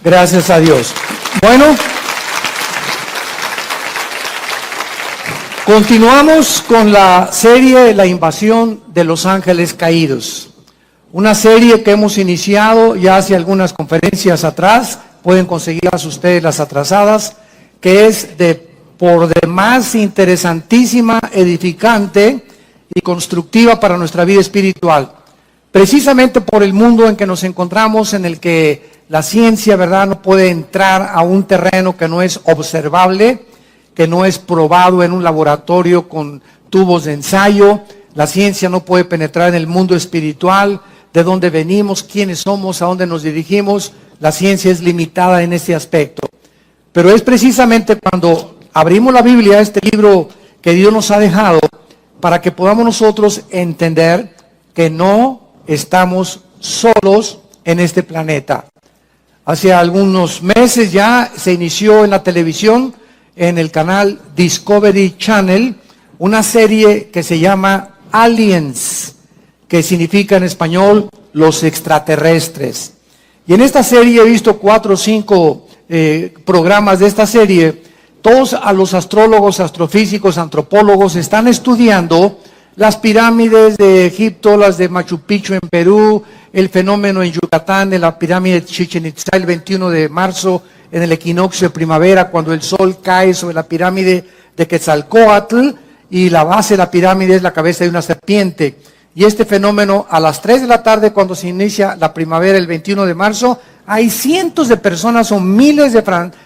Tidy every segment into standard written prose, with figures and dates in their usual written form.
Gracias a Dios. Bueno, continuamos con la serie La invasión de los ángeles caídos. Una serie que hemos iniciado ya hace algunas conferencias atrás, pueden conseguirlas ustedes las atrasadas, que es por demás interesantísima, edificante y constructiva para nuestra vida espiritual. Precisamente por el mundo en que nos encontramos, en el que la ciencia, ¿verdad?, no puede entrar a un terreno que no es observable, que no es probado en un laboratorio con tubos de ensayo. La ciencia no puede penetrar en el mundo espiritual, de dónde venimos, quiénes somos, a dónde nos dirigimos. La ciencia es limitada en este aspecto. Pero es precisamente cuando abrimos la Biblia, este libro que Dios nos ha dejado, para que podamos nosotros entender que no estamos solos en este planeta. Hace algunos meses ya se inició en la televisión, en el canal Discovery Channel, una serie que se llama Aliens, que significa en español los extraterrestres. Y en esta serie he visto 4 o 5 programas de esta serie. Todos a los astrólogos, astrofísicos, antropólogos están estudiando las pirámides de Egipto, las de Machu Picchu en Perú, el fenómeno en Yucatán de la pirámide de Chichén Itzá el 21 de marzo en el equinoccio de primavera, cuando el sol cae sobre la pirámide de Quetzalcóatl y la base de la pirámide es la cabeza de una serpiente. Y este fenómeno a las 3 de la tarde, cuando se inicia la primavera el 21 de marzo, hay cientos de personas o miles de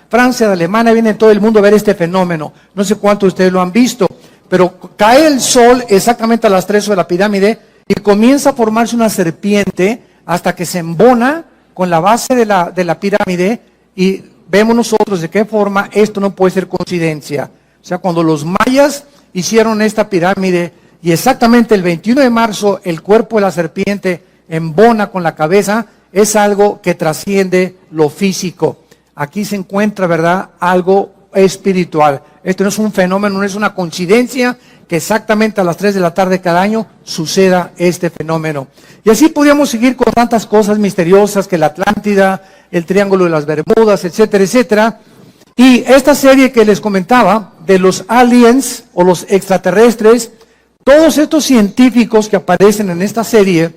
Francia, de Alemania, vienen de todo el mundo a ver este fenómeno. No sé cuántos de ustedes lo han visto, pero cae el sol exactamente a las 3 sobre la pirámide y comienza a formarse una serpiente hasta que se embona con la base de la pirámide y vemos nosotros de qué forma esto no puede ser coincidencia. O sea, cuando los mayas hicieron esta pirámide y exactamente el 21 de marzo el cuerpo de la serpiente embona con la cabeza, es algo que trasciende lo físico. Aquí se encuentra, ¿verdad?, algo espiritual. Esto no es un fenómeno, no es una coincidencia que exactamente a las 3 de la tarde cada año suceda este fenómeno. Y así podríamos seguir con tantas cosas misteriosas que la Atlántida, el Triángulo de las Bermudas, etcétera, etcétera. Y esta serie que les comentaba de los aliens o los extraterrestres, todos estos científicos que aparecen en esta serie,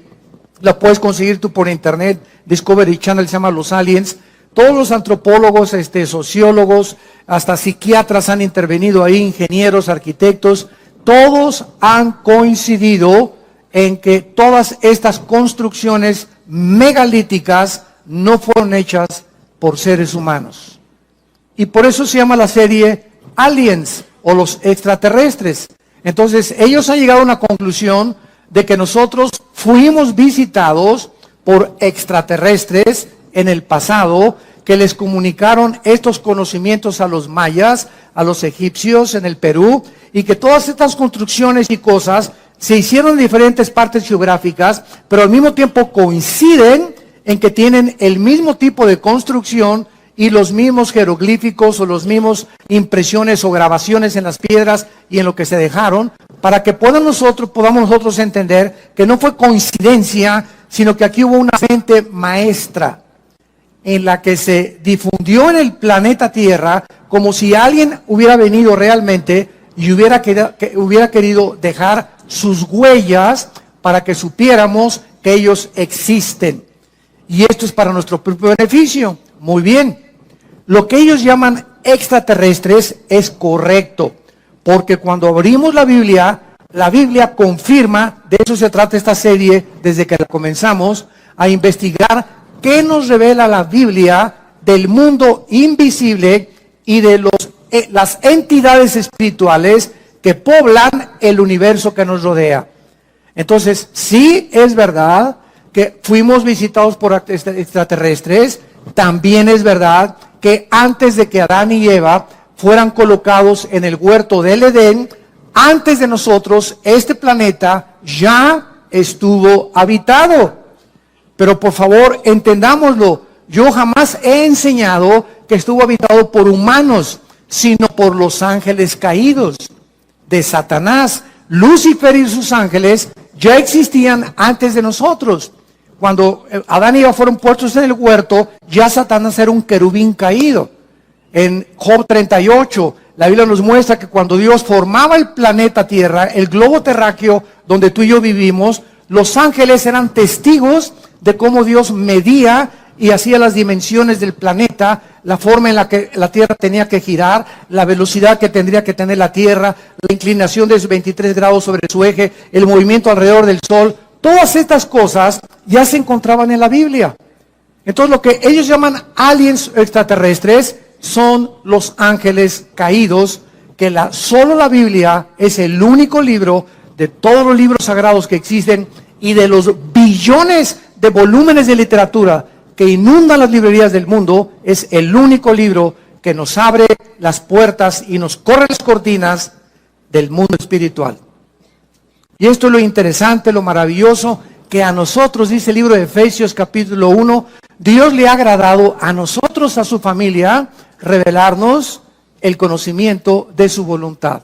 la puedes conseguir tú por internet, Discovery Channel se llama Los Aliens. Todos los antropólogos, sociólogos, hasta psiquiatras han intervenido ahí, ingenieros, arquitectos, todos han coincidido en que todas estas construcciones megalíticas no fueron hechas por seres humanos. Y por eso se llama la serie Aliens o los extraterrestres. Entonces, ellos han llegado a una conclusión de que nosotros fuimos visitados por extraterrestres en el pasado, que les comunicaron estos conocimientos a los mayas, a los egipcios en el Perú, y que todas estas construcciones y cosas se hicieron en diferentes partes geográficas, pero al mismo tiempo coinciden en que tienen el mismo tipo de construcción y los mismos jeroglíficos o los mismos impresiones o grabaciones en las piedras y en lo que se dejaron, para que podamos nosotros entender que no fue coincidencia, sino que aquí hubo una mente maestra en la que se difundió en el planeta Tierra como si alguien hubiera venido realmente y hubiera querido dejar sus huellas para que supiéramos que ellos existen. Y esto es para nuestro propio beneficio. Muy bien. Lo que ellos llaman extraterrestres es correcto, porque cuando abrimos la Biblia confirma, de eso se trata esta serie desde que la comenzamos, a investigar qué nos revela la Biblia del mundo invisible y de las entidades espirituales que poblan el universo que nos rodea. Entonces, sí es verdad que fuimos visitados por extraterrestres, también es verdad que antes de que Adán y Eva fueran colocados en el huerto del Edén, antes de nosotros, este planeta ya estuvo habitado. Pero por favor, entendámoslo, yo jamás he enseñado que estuvo habitado por humanos, sino por los ángeles caídos de Satanás. Lucifer y sus ángeles ya existían antes de nosotros, cuando Adán y Eva fueron puestos en el huerto, ya Satanás era un querubín caído. En Job 38, la Biblia nos muestra que cuando Dios formaba el planeta Tierra, el globo terráqueo donde tú y yo vivimos, los ángeles eran testigos de cómo Dios medía y hacía las dimensiones del planeta, la forma en la que la Tierra tenía que girar, la velocidad que tendría que tener la Tierra, la inclinación de 23 grados sobre su eje, el movimiento alrededor del Sol. Todas estas cosas ya se encontraban en la Biblia. Entonces lo que ellos llaman aliens extraterrestres son los ángeles caídos, que solo la Biblia es el único libro de todos los libros sagrados que existen y de los billones de volúmenes de literatura que inundan las librerías del mundo, es el único libro que nos abre las puertas y nos corre las cortinas del mundo espiritual. Y esto es lo interesante, lo maravilloso, que a nosotros, dice el libro de Efesios capítulo 1, Dios le ha agradado a nosotros, a su familia, revelarnos el conocimiento de su voluntad.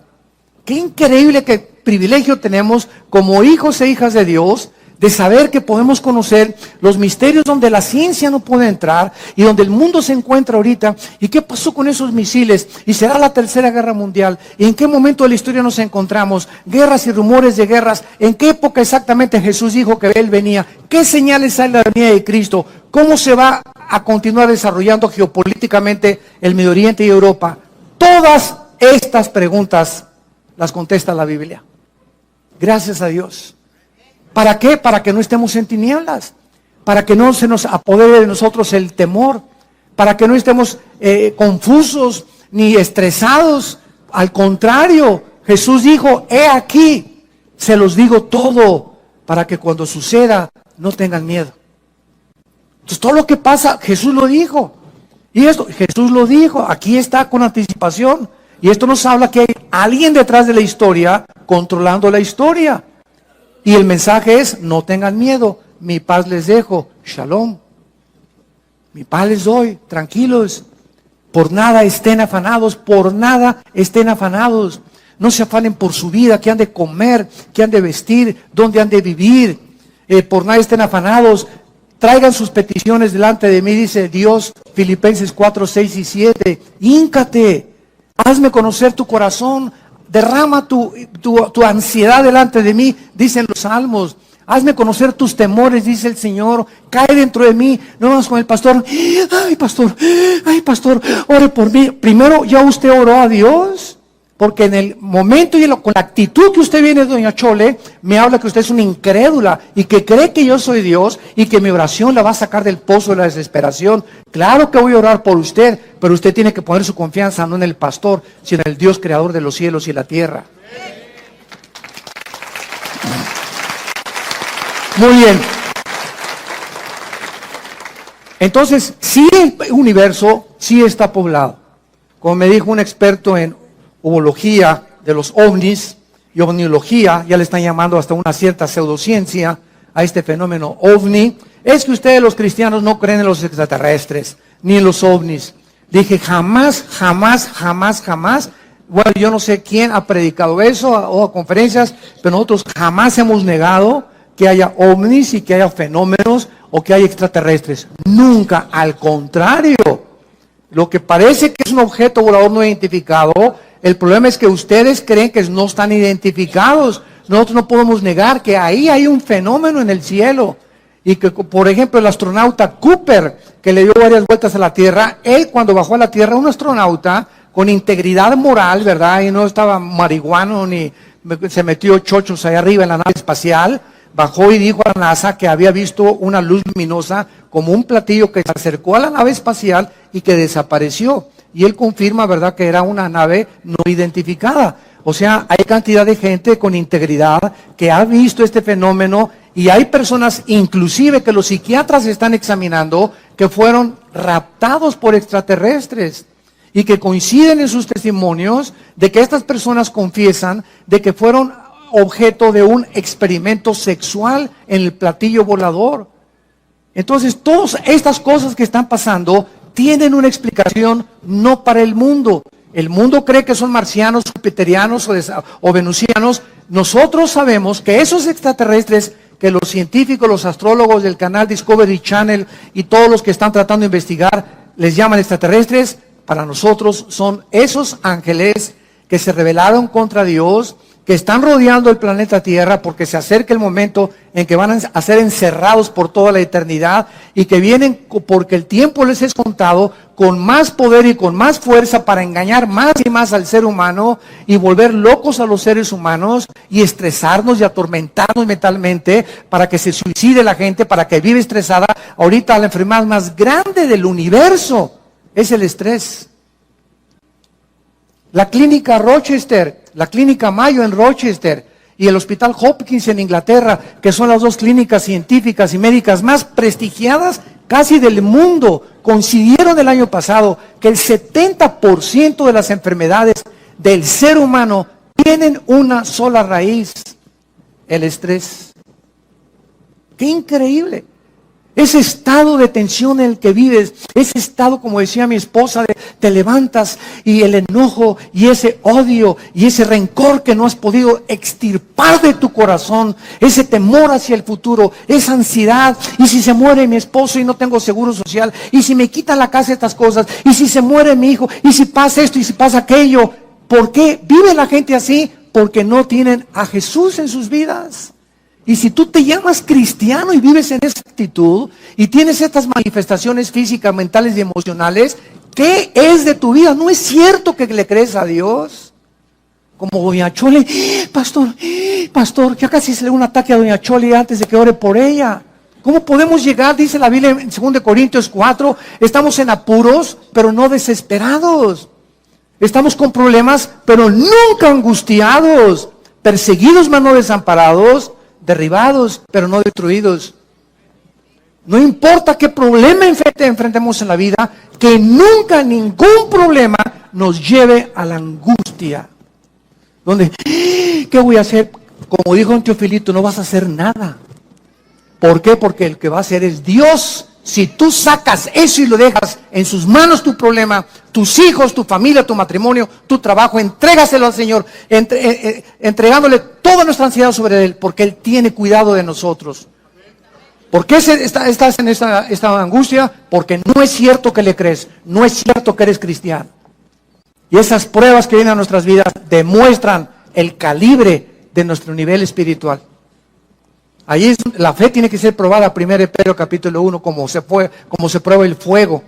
Qué increíble, qué privilegio tenemos como hijos e hijas de Dios, de saber que podemos conocer los misterios donde la ciencia no puede entrar y donde el mundo se encuentra ahorita. ¿Y qué pasó con esos misiles? ¿Y será la tercera guerra mundial? ¿Y en qué momento de la historia nos encontramos? Guerras y rumores de guerras. ¿En qué época exactamente Jesús dijo que Él venía? ¿Qué señales hay de la venida de Cristo? ¿Cómo se va a continuar desarrollando geopolíticamente el Medio Oriente y Europa? Todas estas preguntas las contesta la Biblia. Gracias a Dios. ¿Para qué? Para que no estemos en tinieblas, para que no se nos apodere de nosotros el temor, para que no estemos confusos ni estresados. Al contrario, Jesús dijo, he aquí, se los digo todo, para que cuando suceda no tengan miedo. Entonces todo lo que pasa, Jesús lo dijo. Y esto, Jesús lo dijo, aquí está con anticipación. Y esto nos habla que hay alguien detrás de la historia, controlando la historia. Y el mensaje es, no tengan miedo, mi paz les dejo, shalom. Mi paz les doy, tranquilos. Por nada estén afanados, por nada estén afanados. No se afanen por su vida, qué han de comer, qué han de vestir, dónde han de vivir. Por nada estén afanados. Traigan sus peticiones delante de mí, dice Dios, Filipenses 4, 6 y 7. Híncate, hazme conocer tu corazón. Derrama tu ansiedad delante de mí, dicen los salmos. Hazme conocer tus temores, dice el Señor. Cae dentro de mí. No vamos con el pastor. Ay, pastor, ore por mí. Primero, ¿ya usted oró a Dios? Porque en el momento y con la actitud que usted viene, doña Chole, me habla que usted es una incrédula y que cree que yo soy Dios y que mi oración la va a sacar del pozo de la desesperación. Claro que voy a orar por usted, pero usted tiene que poner su confianza no en el pastor, sino en el Dios creador de los cielos y la tierra. Muy bien. Entonces, sí, el universo sí está poblado. Como me dijo un experto en ufología de los ovnis y ovniología, ya le están llamando hasta una cierta pseudociencia a este fenómeno ovni, es que ustedes los cristianos no creen en los extraterrestres, ni en los ovnis. Dije, jamás. Bueno, yo no sé quién ha predicado eso o a conferencias, pero nosotros jamás hemos negado que haya ovnis y que haya fenómenos o que haya extraterrestres. Nunca, al contrario. Lo que parece que es un objeto volador no identificado, el problema es que ustedes creen que no están identificados. Nosotros no podemos negar que ahí hay un fenómeno en el cielo. Y que, por ejemplo, el astronauta Cooper, que le dio varias vueltas a la Tierra, él cuando bajó a la Tierra, un astronauta con integridad moral, ¿verdad? Y no estaba marihuano ni se metió chochos ahí arriba en la nave espacial, bajó y dijo a la NASA que había visto una luz luminosa como un platillo que se acercó a la nave espacial y que desapareció. Y él confirma, ¿verdad?, que era una nave no identificada. O sea, hay cantidad de gente con integridad que ha visto este fenómeno y hay personas, inclusive que los psiquiatras están examinando, que fueron raptados por extraterrestres y que coinciden en sus testimonios de que estas personas confiesan de que fueron objeto de un experimento sexual en el platillo volador. Entonces, todas estas cosas que están pasando tienen una explicación no para el mundo. El mundo cree que son marcianos, jupiterianos o venusianos. Nosotros sabemos que esos extraterrestres que los científicos, los astrólogos del canal Discovery Channel y todos los que están tratando de investigar les llaman extraterrestres, para nosotros son esos ángeles que se rebelaron contra Dios, que están rodeando el planeta Tierra porque se acerca el momento en que van a ser encerrados por toda la eternidad y que vienen porque el tiempo les es contado con más poder y con más fuerza para engañar más y más al ser humano y volver locos a los seres humanos y estresarnos y atormentarnos mentalmente para que se suicide la gente, para que vive estresada. Ahorita la enfermedad más grande del universo es el estrés. La clínica Rochester, la clínica Mayo en Rochester y el Hospital Hopkins en Inglaterra, que son las dos clínicas científicas y médicas más prestigiadas casi del mundo, coincidieron el año pasado que el 70% de las enfermedades del ser humano tienen una sola raíz: el estrés. ¡Qué increíble! Ese estado de tensión en el que vives, ese estado, como decía mi esposa, de te levantas y el enojo y ese odio y ese rencor que no has podido extirpar de tu corazón, ese temor hacia el futuro, esa ansiedad, y si se muere mi esposo y no tengo seguro social, y si me quitan la casa estas cosas, y si se muere mi hijo, y si pasa esto y si pasa aquello. ¿Por qué vive la gente así? Porque no tienen a Jesús en sus vidas. Y si tú te llamas cristiano y vives en esa actitud y tienes estas manifestaciones físicas, mentales y emocionales, ¿qué es de tu vida? ¿No es cierto que le crees a Dios? Como doña Chole, pastor, ya casi se le da un ataque a doña Chole antes de que ore por ella. ¿Cómo podemos llegar? Dice la Biblia en 2 Corintios 4, estamos en apuros, pero no desesperados. Estamos con problemas, pero nunca angustiados. Perseguidos, mas no desamparados. Derribados, pero no destruidos. No importa qué problema enfrentemos en la vida, que nunca ningún problema nos lleve a la angustia. Donde, ¿qué voy a hacer? Como dijo un Teofilito, no vas a hacer nada. ¿Por qué? Porque el que va a hacer es Dios. Si tú sacas eso y lo dejas en sus manos, tu problema, tus hijos, tu familia, tu matrimonio, tu trabajo, entrégaselo al Señor, entregándole toda nuestra ansiedad sobre Él, porque Él tiene cuidado de nosotros. ¿Por qué estás en esta angustia? Porque no es cierto que le crees, no es cierto que eres cristiano. Y esas pruebas que vienen a nuestras vidas demuestran el calibre de nuestro nivel espiritual. Allí la fe tiene que ser probada, 1 Pedro capítulo 1, como se prueba el fuego.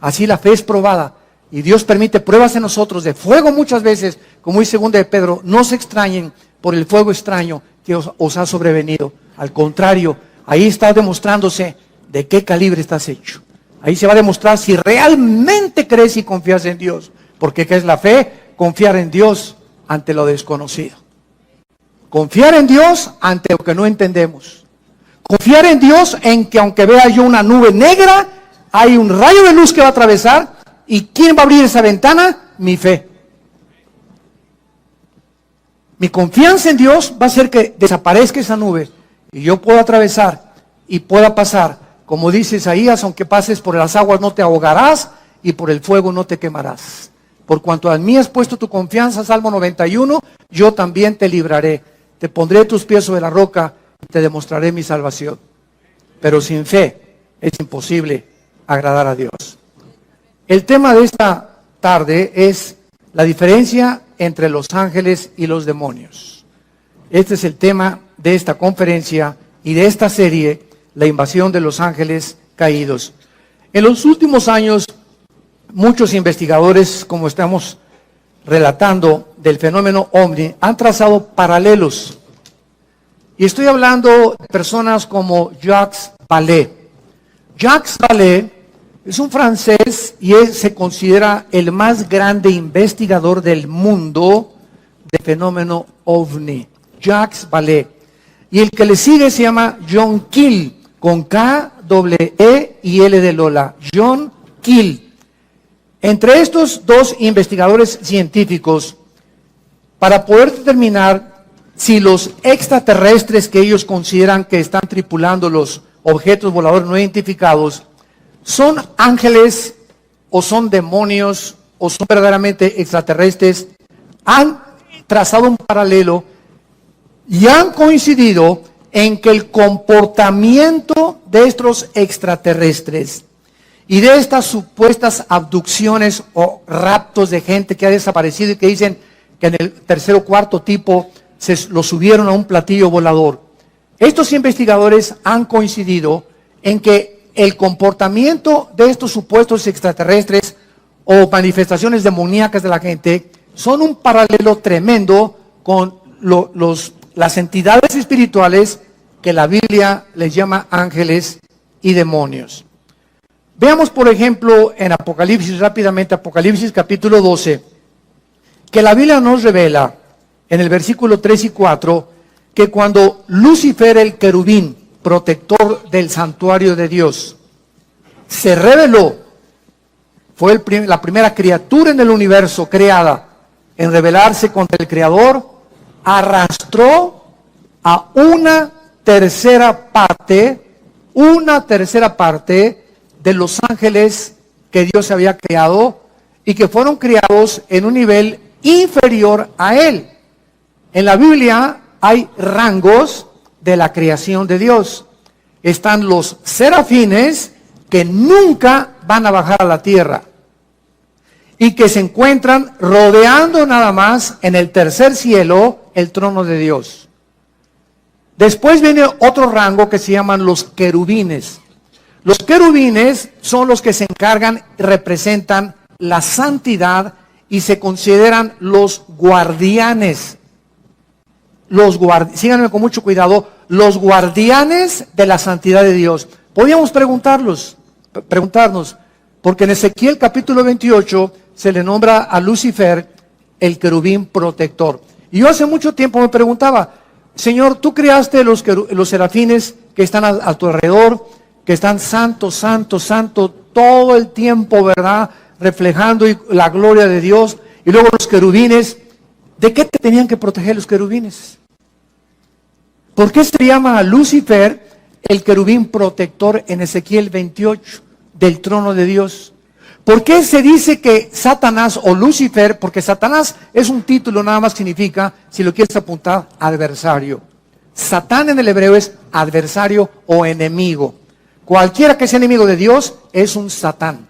Así la fe es probada. Y Dios permite pruebas en nosotros de fuego muchas veces, como dice 2 Pedro, no se extrañen por el fuego extraño que os ha sobrevenido. Al contrario, ahí está demostrándose de qué calibre estás hecho. Ahí se va a demostrar si realmente crees y confías en Dios. Porque ¿qué es la fe? Confiar en Dios ante lo desconocido. Confiar en Dios ante lo que no entendemos. Confiar en Dios en que aunque vea yo una nube negra, hay un rayo de luz que va a atravesar. ¿Y quién va a abrir esa ventana? Mi fe. Mi confianza en Dios va a hacer que desaparezca esa nube y yo pueda atravesar y pueda pasar. Como dice Isaías, aunque pases por las aguas no te ahogarás y por el fuego no te quemarás. Por cuanto a mí has puesto tu confianza, Salmo 91, yo también te libraré. Te pondré tus pies sobre la roca y te demostraré mi salvación. Pero sin fe es imposible agradar a Dios. El tema de esta tarde es la diferencia entre los ángeles y los demonios. Este es el tema de esta conferencia y de esta serie, la invasión de los ángeles caídos. En los últimos años, muchos investigadores, como estamos relatando del fenómeno OVNI, han trazado paralelos. Y estoy hablando de personas como Jacques Vallée. Jacques Vallée es un francés y él se considera el más grande investigador del mundo del fenómeno OVNI. Jacques Vallée. Y el que le sigue se llama John Keel, con K, E y L de Lola. John Keel. Entre estos dos investigadores científicos, para poder determinar si los extraterrestres que ellos consideran que están tripulando los objetos voladores no identificados son ángeles o son demonios o son verdaderamente extraterrestres, han trazado un paralelo y han coincidido en que el comportamiento de estos extraterrestres y de estas supuestas abducciones o raptos de gente que ha desaparecido y que dicen que en el tercer o cuarto tipo lo subieron a un platillo volador. Estos investigadores han coincidido en que el comportamiento de estos supuestos extraterrestres o manifestaciones demoníacas de la gente son un paralelo tremendo con las entidades espirituales que la Biblia les llama ángeles y demonios. Veamos, por ejemplo, en Apocalipsis, rápidamente, Apocalipsis capítulo 12, que la Biblia nos revela en el versículo 3 y 4, que cuando Lucifer, el querubín, protector del santuario de Dios, se rebeló, fue la primera criatura en el universo creada en rebelarse contra el Creador, arrastró a una tercera parte de los ángeles que Dios había creado y que fueron creados en un nivel inferior a él. En la Biblia hay rangos de la creación de Dios. Están los serafines que nunca van a bajar a la tierra y que se encuentran rodeando nada más en el tercer cielo el trono de Dios. Después viene otro rango que se llaman los querubines. Los querubines son los que se encargan, representan la santidad y se consideran los guardianes. Síganme con mucho cuidado, los guardianes de la santidad de Dios. Podríamos preguntarnos, porque en Ezequiel capítulo 28 se le nombra a Lucifer el querubín protector. Y yo hace mucho tiempo me preguntaba, Señor, tú creaste los serafines que están a tu alrededor, que están santo, santo, santo, todo el tiempo, ¿verdad? Reflejando la gloria de Dios. Y luego los querubines, ¿de qué te tenían que proteger los querubines? ¿Por qué se llama a Lucifer el querubín protector en Ezequiel 28 del trono de Dios? ¿Por qué se dice que Satanás o Lucifer? Porque Satanás es un título, nada más significa, si lo quieres apuntar, adversario. Satán en el hebreo es adversario o enemigo. Cualquiera que sea enemigo de Dios es un Satán.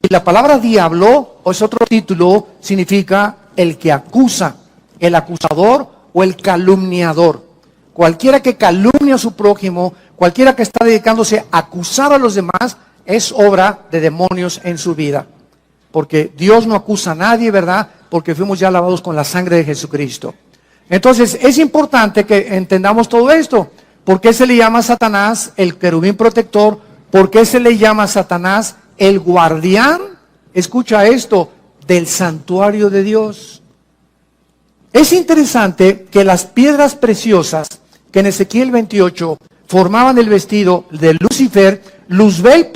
Y la palabra diablo, o es otro título, significa el que acusa, el acusador o el calumniador. Cualquiera que calumnia a su prójimo, cualquiera que está dedicándose a acusar a los demás, es obra de demonios en su vida. Porque Dios no acusa a nadie, ¿verdad? Porque fuimos ya lavados con la sangre de Jesucristo. Entonces, es importante que entendamos todo esto. ¿Por qué se le llama a Satanás el querubín protector? ¿Por qué se le llama a Satanás el guardián? Escucha esto, del santuario de Dios. Es interesante que las piedras preciosas que en Ezequiel 28 formaban el vestido de Lucifer, Luzbel,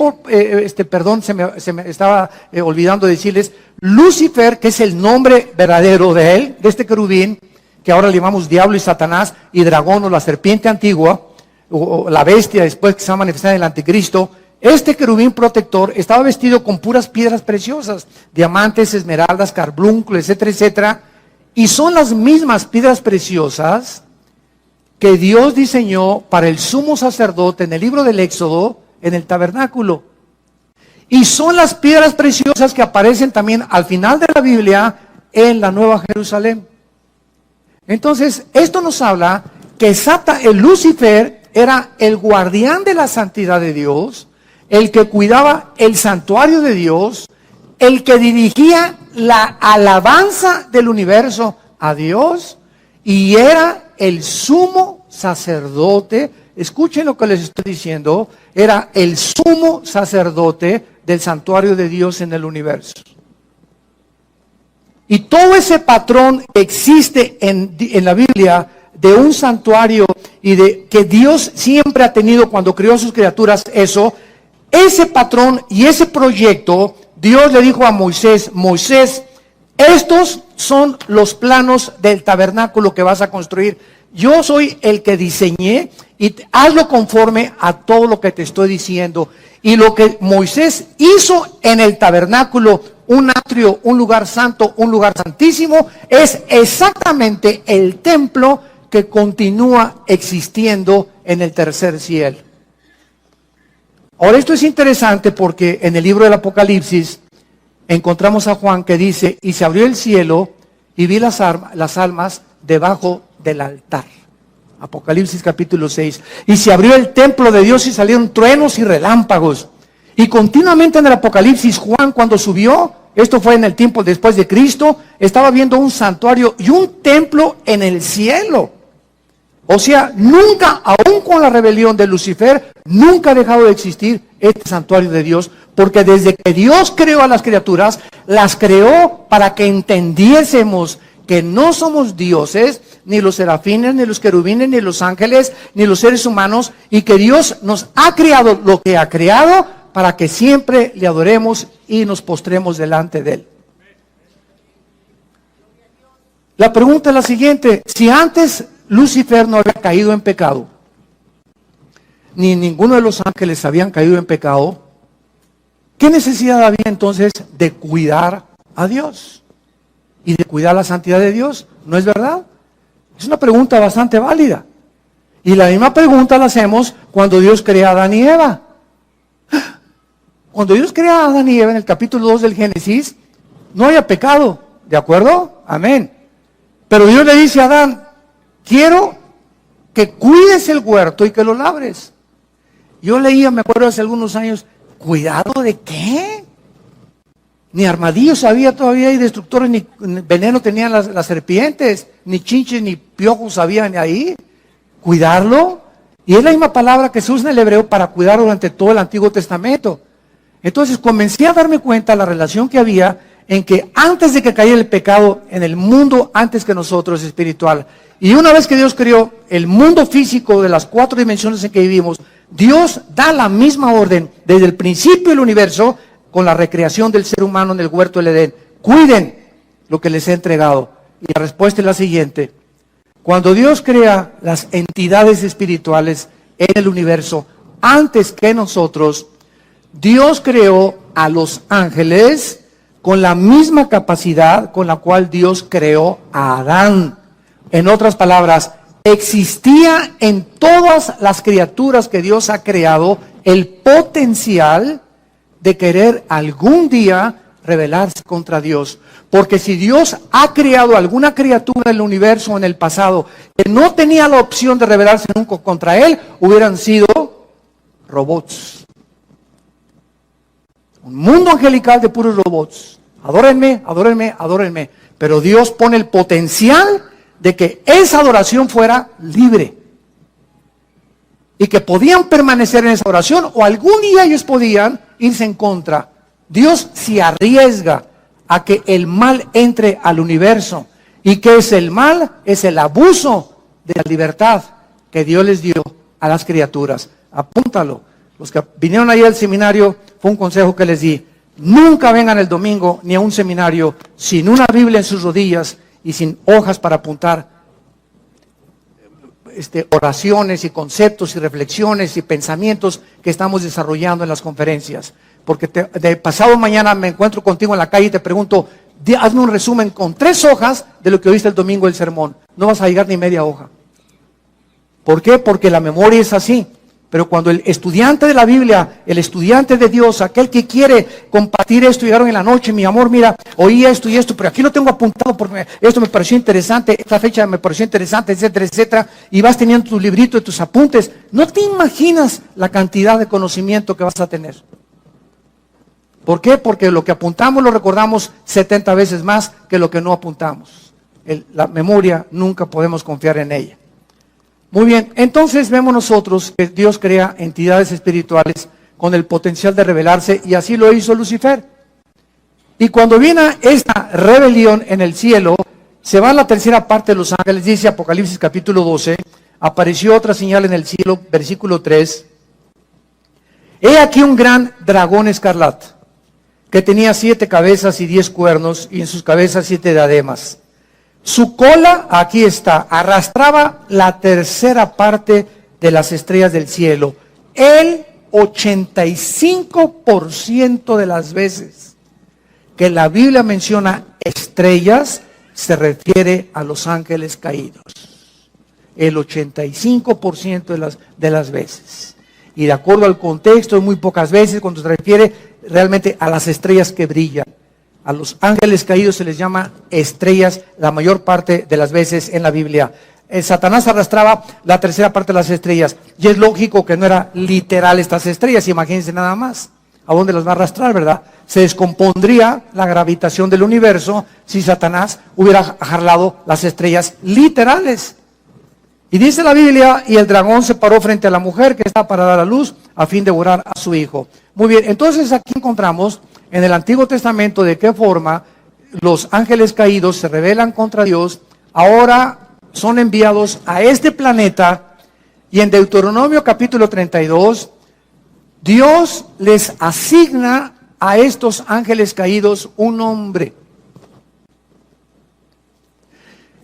se me estaba olvidando decirles, Lucifer, que es el nombre verdadero de él, de este querubín, que ahora le llamamos diablo y Satanás, y dragón o la serpiente antigua, o la bestia después que se va a manifestar en el anticristo. Este querubín protector estaba vestido con puras piedras preciosas, diamantes, esmeraldas, carbunclos, etcétera, etcétera, y son las mismas piedras preciosas que Dios diseñó para el sumo sacerdote en el libro del Éxodo, en el tabernáculo. Y son las piedras preciosas que aparecen también al final de la Biblia en la Nueva Jerusalén. Entonces, esto nos habla que el Lucifer era el guardián de la santidad de Dios, el que cuidaba el santuario de Dios, el que dirigía la alabanza del universo a Dios, y era el sumo sacerdote. Escuchen lo que les estoy diciendo, era el sumo sacerdote del santuario de Dios en el universo. Y todo ese patrón que existe en la Biblia de un santuario y de que Dios siempre ha tenido cuando creó a sus criaturas, ese patrón y ese proyecto, Dios le dijo a Moisés, Moisés, estos son los planos del tabernáculo que vas a construir. Yo soy el que diseñé y hazlo conforme a todo lo que te estoy diciendo. Y lo que Moisés hizo en el tabernáculo, un atrio, un lugar santo, un lugar santísimo, es exactamente el templo que continúa existiendo en el tercer cielo. Ahora, esto es interesante porque en el libro del Apocalipsis encontramos a Juan que dice, y se abrió el cielo y vi las almas debajo del altar. Apocalipsis capítulo 6. Y se abrió el templo de Dios y salieron truenos y relámpagos. Y continuamente en el Apocalipsis, Juan, cuando subió, esto fue en el tiempo después de Cristo, estaba viendo un santuario y un templo en el cielo. O sea, nunca, aún con la rebelión de Lucifer, nunca ha dejado de existir este santuario de Dios, porque desde que Dios creó a las criaturas, las creó para que entendiésemos que no somos dioses, ni los serafines, ni los querubines, ni los ángeles, ni los seres humanos, y que Dios nos ha creado lo que ha creado para que siempre le adoremos y nos postremos delante de Él. La pregunta es la siguiente: si antes Lucifer no había caído en pecado, ni ninguno de los ángeles habían caído en pecado, ¿qué necesidad había entonces de cuidar a Dios y de cuidar la santidad de Dios? ¿No es verdad? Es una pregunta bastante válida. Y la misma pregunta la hacemos cuando Dios crea a Adán y Eva. Cuando Dios crea a Adán y Eva en el capítulo 2 del Génesis, no había pecado, ¿de acuerdo? Amén. Pero Dios le dice a Adán, quiero que cuides el huerto y que lo labres. Yo leía, me acuerdo hace algunos años, ¿cuidado de qué? Ni armadillos había todavía, y destructores, ni veneno tenían las serpientes, ni chinches, ni piojos habían ahí. ¿Cuidarlo? Y es la misma palabra que se usa en el hebreo para cuidar durante todo el Antiguo Testamento. Entonces comencé a darme cuenta de la relación que había en que antes de que cayera el pecado en el mundo, antes que nosotros, espiritual, y una vez que Dios creó el mundo físico de las 4 dimensiones en que vivimos, Dios da la misma orden desde el principio del universo con la recreación del ser humano en el huerto del Edén. Cuiden lo que les he entregado. Y la respuesta es la siguiente: cuando Dios crea las entidades espirituales en el universo, antes que nosotros, Dios creó a los ángeles con la misma capacidad con la cual Dios creó a Adán. En otras palabras, existía en todas las criaturas que Dios ha creado el potencial de querer algún día rebelarse contra Dios. Porque si Dios ha creado alguna criatura en el universo o en el pasado que no tenía la opción de rebelarse nunca contra Él, hubieran sido robots. Un mundo angelical de puros robots. Adórenme, adórenme, adórenme. Pero Dios pone el potencial de que esa adoración fuera libre. Y que podían permanecer en esa oración, o algún día ellos podían irse en contra. Dios se arriesga a que el mal entre al universo. ¿Y qué es el mal? Es el abuso de la libertad que Dios les dio a las criaturas. Apúntalo. Los que vinieron ahí al seminario, fue un consejo que les di. Nunca vengan el domingo ni a un seminario sin una Biblia en sus rodillas y sin hojas para apuntar oraciones y conceptos y reflexiones y pensamientos que estamos desarrollando en las conferencias. Porque de pasado mañana me encuentro contigo en la calle y te pregunto, hazme un resumen con 3 hojas de lo que oíste el domingo del sermón. No vas a llegar ni media hoja. ¿Por qué? Porque la memoria es así. Pero cuando el estudiante de la Biblia, el estudiante de Dios, aquel que quiere compartir esto, llegaron en la noche, mi amor, mira, oí esto y esto, pero aquí lo tengo apuntado porque esto me pareció interesante, esta fecha me pareció interesante, etcétera, etcétera, y vas teniendo tu librito de tus apuntes. No te imaginas la cantidad de conocimiento que vas a tener. ¿Por qué? Porque lo que apuntamos lo recordamos 70 veces más que lo que no apuntamos. La memoria nunca podemos confiar en ella. Muy bien, entonces vemos nosotros que Dios crea entidades espirituales con el potencial de rebelarse, y así lo hizo Lucifer. Y cuando viene esta rebelión en el cielo, se va a la tercera parte de los ángeles, dice Apocalipsis capítulo 12, apareció otra señal en el cielo, versículo 3. He aquí un gran dragón escarlata, que tenía 7 cabezas y 10 cuernos, y en sus cabezas 7 diademas. Su cola, aquí está, arrastraba la tercera parte de las estrellas del cielo. El 85% de las veces que la Biblia menciona estrellas, se refiere a los ángeles caídos. el 85% de las veces. Y de acuerdo al contexto, muy pocas veces cuando se refiere realmente a las estrellas que brillan. A los ángeles caídos se les llama estrellas la mayor parte de las veces en la Biblia. Satanás arrastraba la tercera parte de las estrellas. Y es lógico que no era literal estas estrellas, imagínense nada más. ¿A dónde las va a arrastrar, verdad? Se descompondría la gravitación del universo si Satanás hubiera jalado las estrellas literales. Y dice la Biblia, y el dragón se paró frente a la mujer que estaba para dar a luz a fin de devorar a su hijo. Muy bien, entonces aquí encontramos en el Antiguo Testamento de qué forma los ángeles caídos se rebelan contra Dios, ahora son enviados a este planeta, y en Deuteronomio capítulo 32, Dios les asigna a estos ángeles caídos un nombre.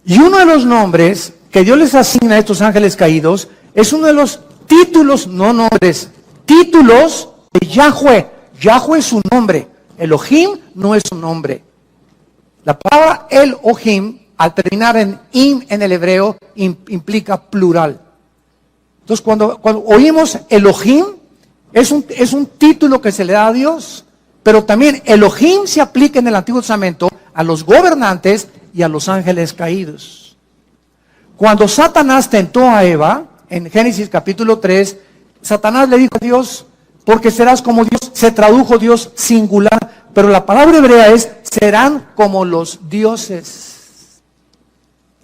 Y uno de los nombres que Dios les asigna a estos ángeles caídos es uno de los títulos, no nombres, títulos de Yahweh. Yahweh es su nombre. Elohim no es su nombre. La palabra Elohim, al terminar en im en el hebreo, implica plural. Entonces, cuando oímos Elohim, es un título que se le da a Dios, pero también Elohim se aplica en el Antiguo Testamento a los gobernantes y a los ángeles caídos. Cuando Satanás tentó a Eva, en Génesis capítulo 3, Satanás le dijo a Dios, porque serás como Dios, se tradujo Dios singular, pero la palabra hebrea es, serán como los dioses.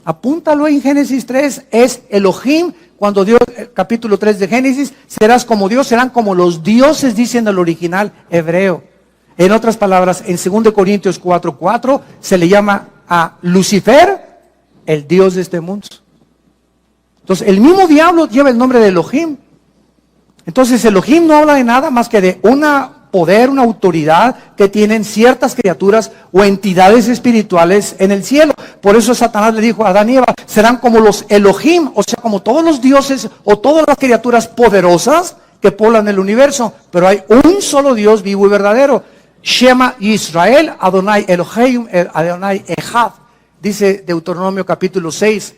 Apúntalo en Génesis 3, es Elohim, cuando Dios, capítulo 3 de Génesis, serás como Dios, serán como los dioses, dice en el original hebreo. En otras palabras, en 2 Corintios 4:4, se le llama a Lucifer el Dios de este mundo. Entonces, el mismo diablo lleva el nombre de Elohim. Entonces, Elohim no habla de nada más que de una poder, una autoridad que tienen ciertas criaturas o entidades espirituales en el cielo. Por eso Satanás le dijo a Adán y Eva, serán como los Elohim, o sea, como todos los dioses o todas las criaturas poderosas que poblan el universo. Pero hay un solo Dios vivo y verdadero. Shema Israel, Adonai Elohim, Adonai Echad, dice Deuteronomio capítulo 6,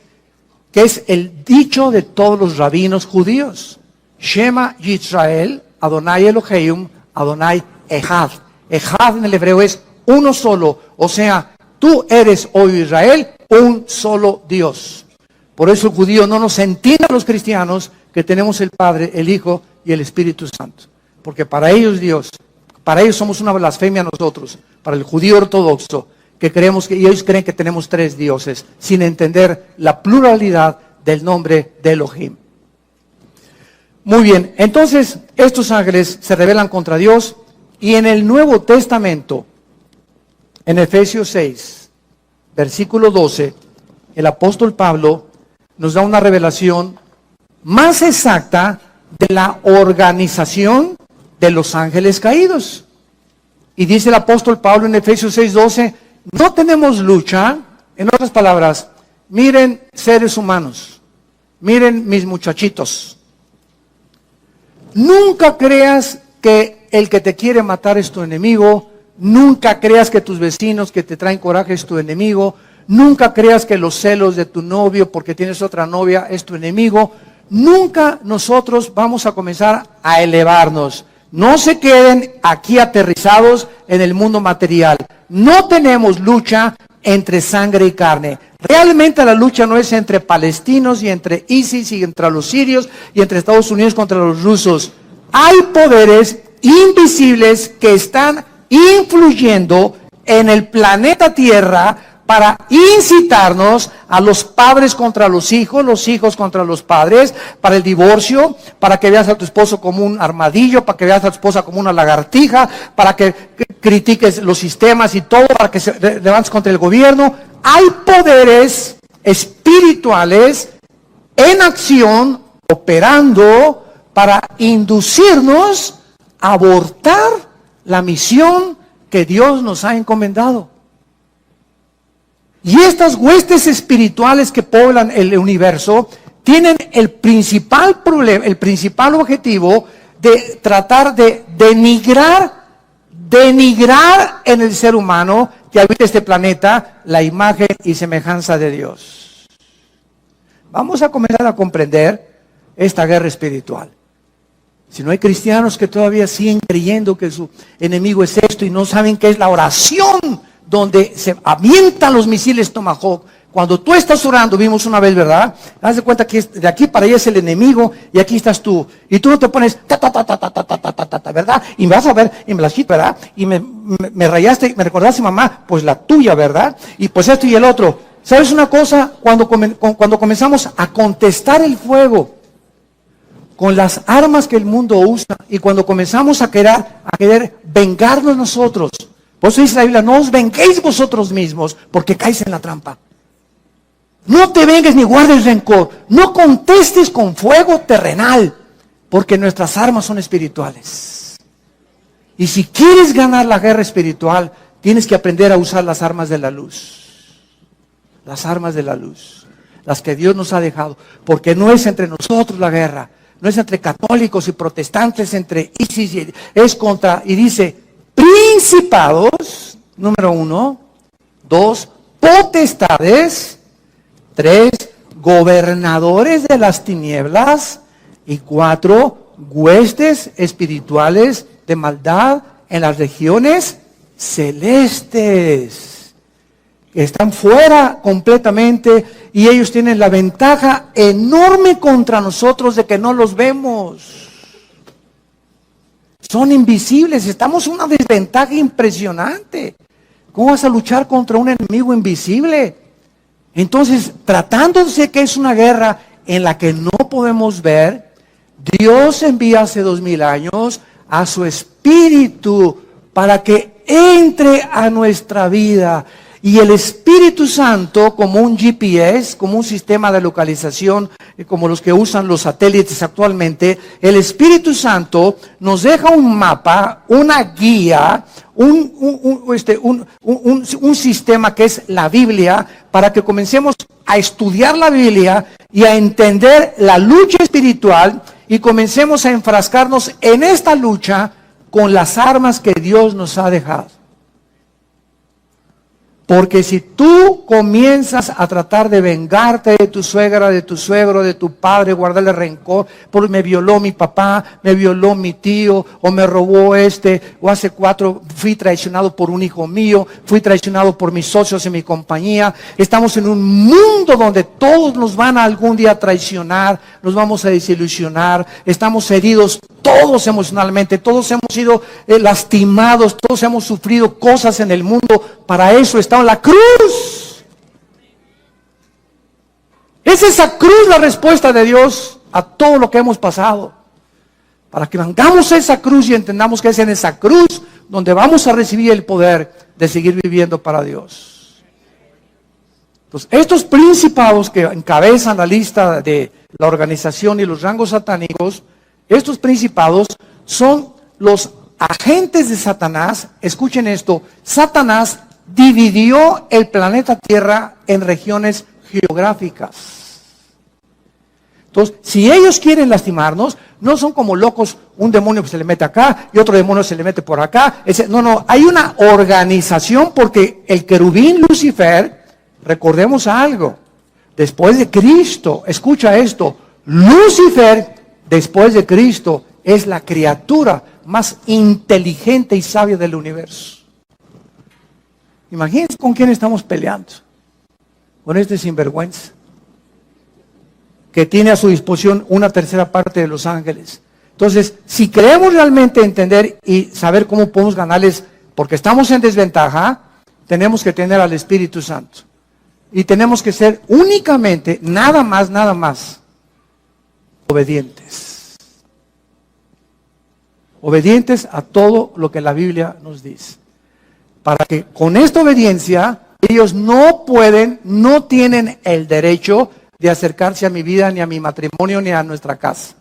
que es el dicho de todos los rabinos judíos. Shema Israel, Adonai Elohim, Adonai Echad. Echad en el hebreo es uno solo, o sea, tú eres, oh Israel, un solo Dios. Por eso el judío no nos entiende a los cristianos que tenemos el Padre, el Hijo y el Espíritu Santo. Porque para ellos Dios, para ellos somos una blasfemia nosotros, para el judío ortodoxo, que creemos que ellos creen que tenemos tres dioses, sin entender la pluralidad del nombre de Elohim. Muy bien, entonces estos ángeles se rebelan contra Dios, y en el Nuevo Testamento, en Efesios 6, versículo 12, el apóstol Pablo nos da una revelación más exacta de la organización de los ángeles caídos. Y dice el apóstol Pablo en Efesios 6:12, no tenemos lucha, en otras palabras, miren seres humanos, miren mis muchachitos, nunca creas que el que te quiere matar es tu enemigo, nunca creas que tus vecinos que te traen coraje es tu enemigo, nunca creas que los celos de tu novio porque tienes otra novia es tu enemigo, nunca nosotros vamos a comenzar a elevarnos. No se queden aquí aterrizados en el mundo material. No tenemos lucha entre sangre y carne. Realmente la lucha no es entre palestinos y entre ISIS y entre los sirios y entre Estados Unidos contra los rusos. Hay poderes invisibles que están influyendo en el planeta Tierra para incitarnos a los padres contra los hijos contra los padres, para el divorcio, para que veas a tu esposo como un armadillo, para que veas a tu esposa como una lagartija, para que critiques los sistemas y todo, para que se levantes contra el gobierno. Hay poderes espirituales en acción, operando para inducirnos a abortar la misión que Dios nos ha encomendado. Y estas huestes espirituales que poblan el universo tienen el principal problema, el principal objetivo de tratar de denigrar en el ser humano que habita este planeta la imagen y semejanza de Dios. Vamos a comenzar a comprender esta guerra espiritual. Si no hay cristianos que todavía siguen creyendo que su enemigo es esto y no saben qué es la oración donde se avientan los misiles Tomahawk. Cuando tú estás orando, vimos una vez, ¿verdad? Haz de cuenta que de aquí para allá es el enemigo y aquí estás tú. Y tú no te pones ¿verdad? Y me vas a ver, y me la chita, ¿verdad? Y me rayaste, me recordaste, mamá, pues la tuya, ¿verdad? Y pues esto y el otro. ¿Sabes una cosa? Cuando comenzamos a contestar el fuego con las armas que el mundo usa y cuando comenzamos a querer vengarnos nosotros, por eso dice la Biblia, no os venguéis vosotros mismos porque caéis en la trampa. No te vengues ni guardes rencor. No contestes con fuego terrenal, porque nuestras armas son espirituales. Y si quieres ganar la guerra espiritual, tienes que aprender a usar las armas de la luz. Las armas de la luz. Las que Dios nos ha dejado. Porque no es entre nosotros la guerra. No es entre católicos y protestantes, entre ISIS. Es contra, y dice, principados, número 1. 2, potestades. 3, gobernadores de las tinieblas. Y 4, huestes espirituales de maldad en las regiones celestes. Están fuera completamente y ellos tienen la ventaja enorme contra nosotros de que no los vemos. Son invisibles, estamos en una desventaja impresionante. ¿Cómo vas a luchar contra un enemigo invisible? Entonces, tratándose que es una guerra en la que no podemos ver, Dios envía hace 2000 años a su Espíritu para que entre a nuestra vida. Y el Espíritu Santo, como un GPS, como un sistema de localización, como los que usan los satélites actualmente, el Espíritu Santo nos deja un mapa, una guía, un sistema que es la Biblia, para que comencemos a estudiar la Biblia y a entender la lucha espiritual y comencemos a enfrascarnos en esta lucha con las armas que Dios nos ha dejado. Porque si tú comienzas a tratar de vengarte de tu suegra, de tu suegro, de tu padre, guardarle rencor, porque me violó mi papá, me violó mi tío, o me robó o hace 4 fui traicionado por un hijo mío, fui traicionado por mis socios en mi compañía. Estamos en un mundo donde todos nos van a algún día traicionar, nos vamos a desilusionar, estamos heridos todos emocionalmente, todos hemos sido lastimados, todos hemos sufrido cosas en el mundo. Para eso está en la cruz. Es esa cruz la respuesta de Dios a todo lo que hemos pasado. Para que vengamos esa cruz y entendamos que es en esa cruz donde vamos a recibir el poder de seguir viviendo para Dios. Entonces, estos principados que encabezan la lista de la organización y los rangos satánicos, estos principados son los agentes de Satanás. Escuchen esto, Satanás dividió el planeta Tierra en regiones geográficas. Entonces, si ellos quieren lastimarnos, no son como locos, un demonio que se le mete acá y otro demonio se le mete por acá. No, hay una organización porque el querubín Lucifer, recordemos algo, después de Cristo, escucha esto, Lucifer, después de Cristo, es la criatura más inteligente y sabia del universo. Imagínense con quién estamos peleando. Con este sinvergüenza, que tiene a su disposición 1/3 parte de los ángeles. Entonces, si queremos realmente entender y saber cómo podemos ganarles, porque estamos en desventaja, tenemos que tener al Espíritu Santo. Y tenemos que ser únicamente, nada más, obedientes. Obedientes a todo lo que la Biblia nos dice. Para que con esta obediencia, ellos no tienen el derecho de acercarse a mi vida, ni a mi matrimonio, ni a nuestra casa.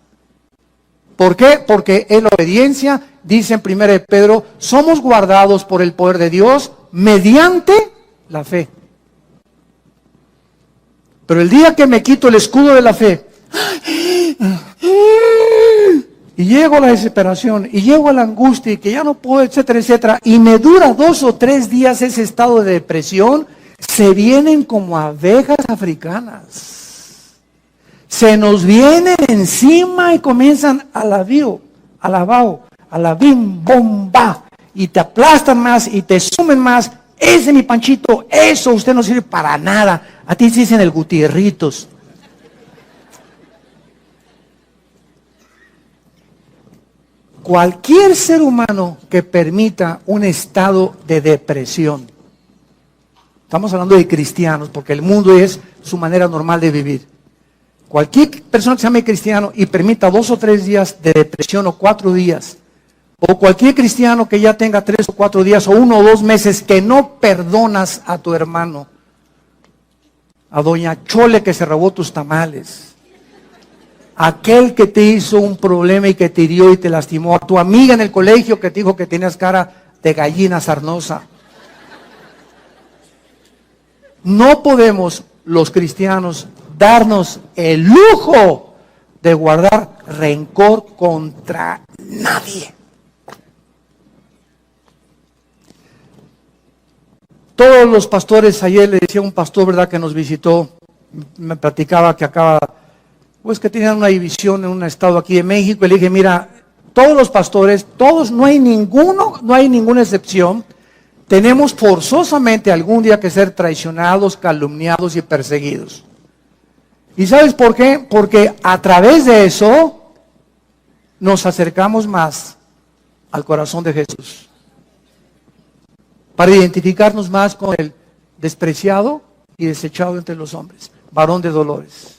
¿Por qué? Porque en la obediencia, dice en 1 de Pedro, somos guardados por el poder de Dios mediante la fe. Pero el día que me quito el escudo de la fe, y llego a la desesperación, y llego a la angustia, y que ya no puedo, etcétera, etcétera, y me dura 2 o 3 días ese estado de depresión, se vienen como abejas africanas. Se nos vienen encima y comienzan a la bio, a la bao, a la bim, bomba. Y te aplastan más y te sumen más. Ese mi Panchito, eso usted no sirve para nada. A ti se dicen el Gutierritos. Cualquier ser humano que permita un estado de depresión, estamos hablando de cristianos, porque el mundo es su manera normal de vivir. Cualquier persona que se llame cristiano y permita 2 o 3 días de depresión o 4 días, o cualquier cristiano que ya tenga 3 o 4 días o 1 o 2 meses que no perdonas a tu hermano, a doña Chole que se robó tus tamales, aquel que te hizo un problema y que te hirió y te lastimó, a tu amiga en el colegio que te dijo que tenías cara de gallina sarnosa. No podemos los cristianos darnos el lujo de guardar rencor contra nadie. Todos los pastores, ayer le decía a un pastor, ¿verdad?, que nos visitó, me platicaba que acaba, pues que tenían una división en un estado aquí de México, y le dije, mira, todos los pastores, todos, no hay ninguna excepción, tenemos forzosamente algún día que ser traicionados, calumniados y perseguidos. ¿Y sabes por qué? Porque a través de eso nos acercamos más al corazón de Jesús. Para identificarnos más con el despreciado y desechado entre los hombres, varón de dolores,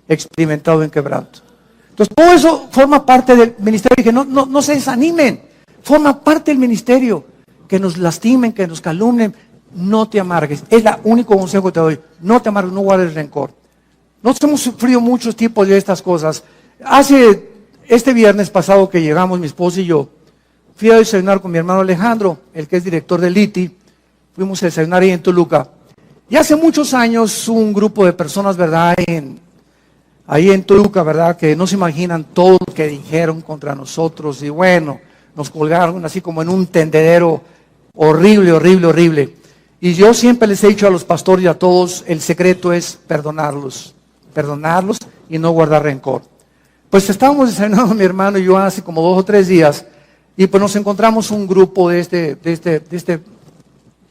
experimentado en quebranto. Entonces todo eso forma parte del ministerio. Dije, no se desanimen, forma parte del ministerio. Que nos lastimen, que nos calumnien, no te amargues. Es el único consejo que te doy. No te amargues, no guardes rencor. Nosotros hemos sufrido muchos tipos de estas cosas. Este viernes pasado que llegamos, mi esposa y yo, fui a desayunar con mi hermano Alejandro, el que es director del ITI. Fuimos a desayunar ahí en Toluca. Y hace muchos años un grupo de personas, ¿verdad?, ahí en Toluca, ¿verdad?, que no se imaginan todo lo que dijeron contra nosotros. Y bueno, nos colgaron así como en un tendedero horrible, horrible, horrible. Y yo siempre les he dicho a los pastores y a todos, el secreto es perdonarlos y no guardar rencor. Pues estábamos desayunando mi hermano y yo hace como 2 o 3 días, y pues nos encontramos un grupo de este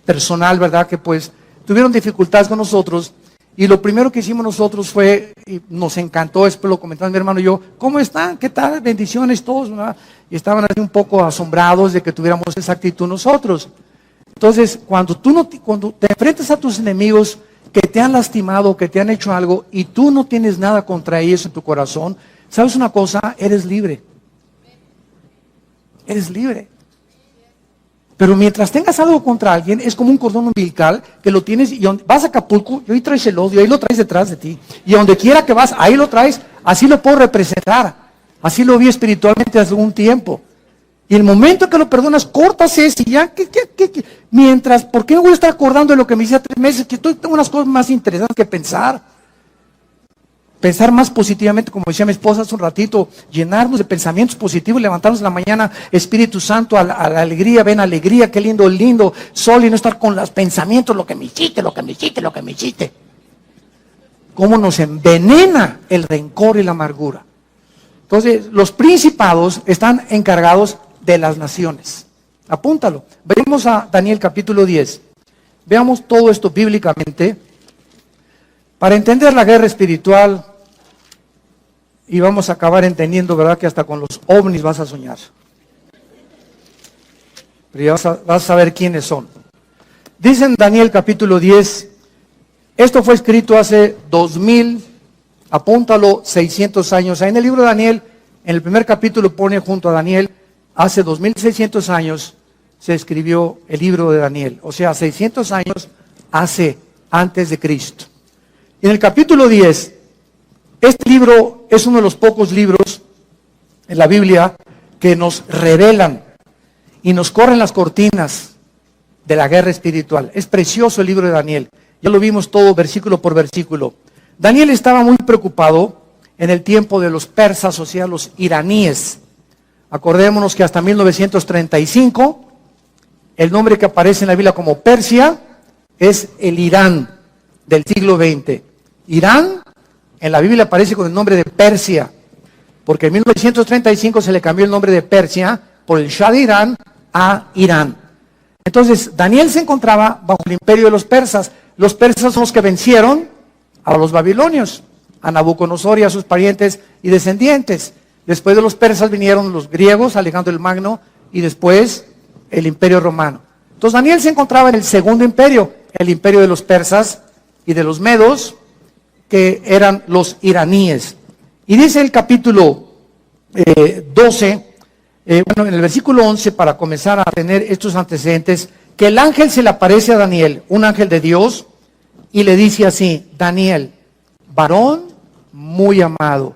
personal, ¿verdad?, que pues tuvieron dificultades con nosotros, y lo primero que hicimos nosotros fue, y nos encantó, después lo comentamos mi hermano y yo, ¿cómo están? ¿Qué tal? Bendiciones todos, ¿verdad? Y estaban así un poco asombrados de que tuviéramos esa actitud nosotros. Entonces, cuando te enfrentas a tus enemigos que te han lastimado, que te han hecho algo, y tú no tienes nada contra ellos en tu corazón, ¿sabes una cosa? Eres libre. Eres libre. Pero mientras tengas algo contra alguien, es como un cordón umbilical que lo tienes y vas a Acapulco y ahí traes el odio, ahí lo traes detrás de ti. Y a donde quiera que vas, ahí lo traes, así lo puedo representar. Así lo vi espiritualmente hace un tiempo. Y el momento que lo perdonas, cortas ese y ya, mientras, ¿por qué me voy a estar acordando de lo que me hice hace 3 meses? Que tengo unas cosas más interesantes que pensar. Pensar más positivamente, como decía mi esposa hace un ratito, llenarnos de pensamientos positivos, levantarnos en la mañana, Espíritu Santo, a la alegría, ven alegría, qué lindo sol, y no estar con los pensamientos, lo que me hiciste. Cómo nos envenena el rencor y la amargura. Entonces, los principados están encargados de las naciones. Apúntalo. Venimos a Daniel capítulo 10. Veamos todo esto bíblicamente para entender la guerra espiritual, y vamos a acabar entendiendo, ¿verdad?, que hasta con los ovnis vas a soñar. Pero ya vas a saber quiénes son. Dice en Daniel capítulo 10, esto fue escrito hace 600 años. En el libro de Daniel, en el primer capítulo pone junto a Daniel, hace 2600 años se escribió el libro de Daniel. O sea, 600 años antes de Cristo. En el capítulo 10, este libro es uno de los pocos libros en la Biblia que nos revelan y nos corren las cortinas de la guerra espiritual. Es precioso el libro de Daniel. Ya lo vimos todo versículo por versículo. Daniel estaba muy preocupado en el tiempo de los persas, o sea, los iraníes. Acordémonos que hasta 1935, el nombre que aparece en la Biblia como Persia es el Irán del siglo XX. Irán En la Biblia aparece con el nombre de Persia, porque en 1935 se le cambió el nombre de Persia por el Shah de Irán a Irán. Entonces, Daniel se encontraba bajo el imperio de los persas. Los persas son los que vencieron a los babilonios, a Nabucodonosor y a sus parientes y descendientes. Después de los persas vinieron los griegos, Alejandro el Magno, y después el imperio romano. Entonces Daniel se encontraba en el segundo imperio, el imperio de los persas y de los medos, que eran los iraníes. Y dice el capítulo 12, en el versículo 11, para comenzar a tener estos antecedentes, que el ángel se le aparece a Daniel, un ángel de Dios, y le dice así: Daniel, varón muy amado.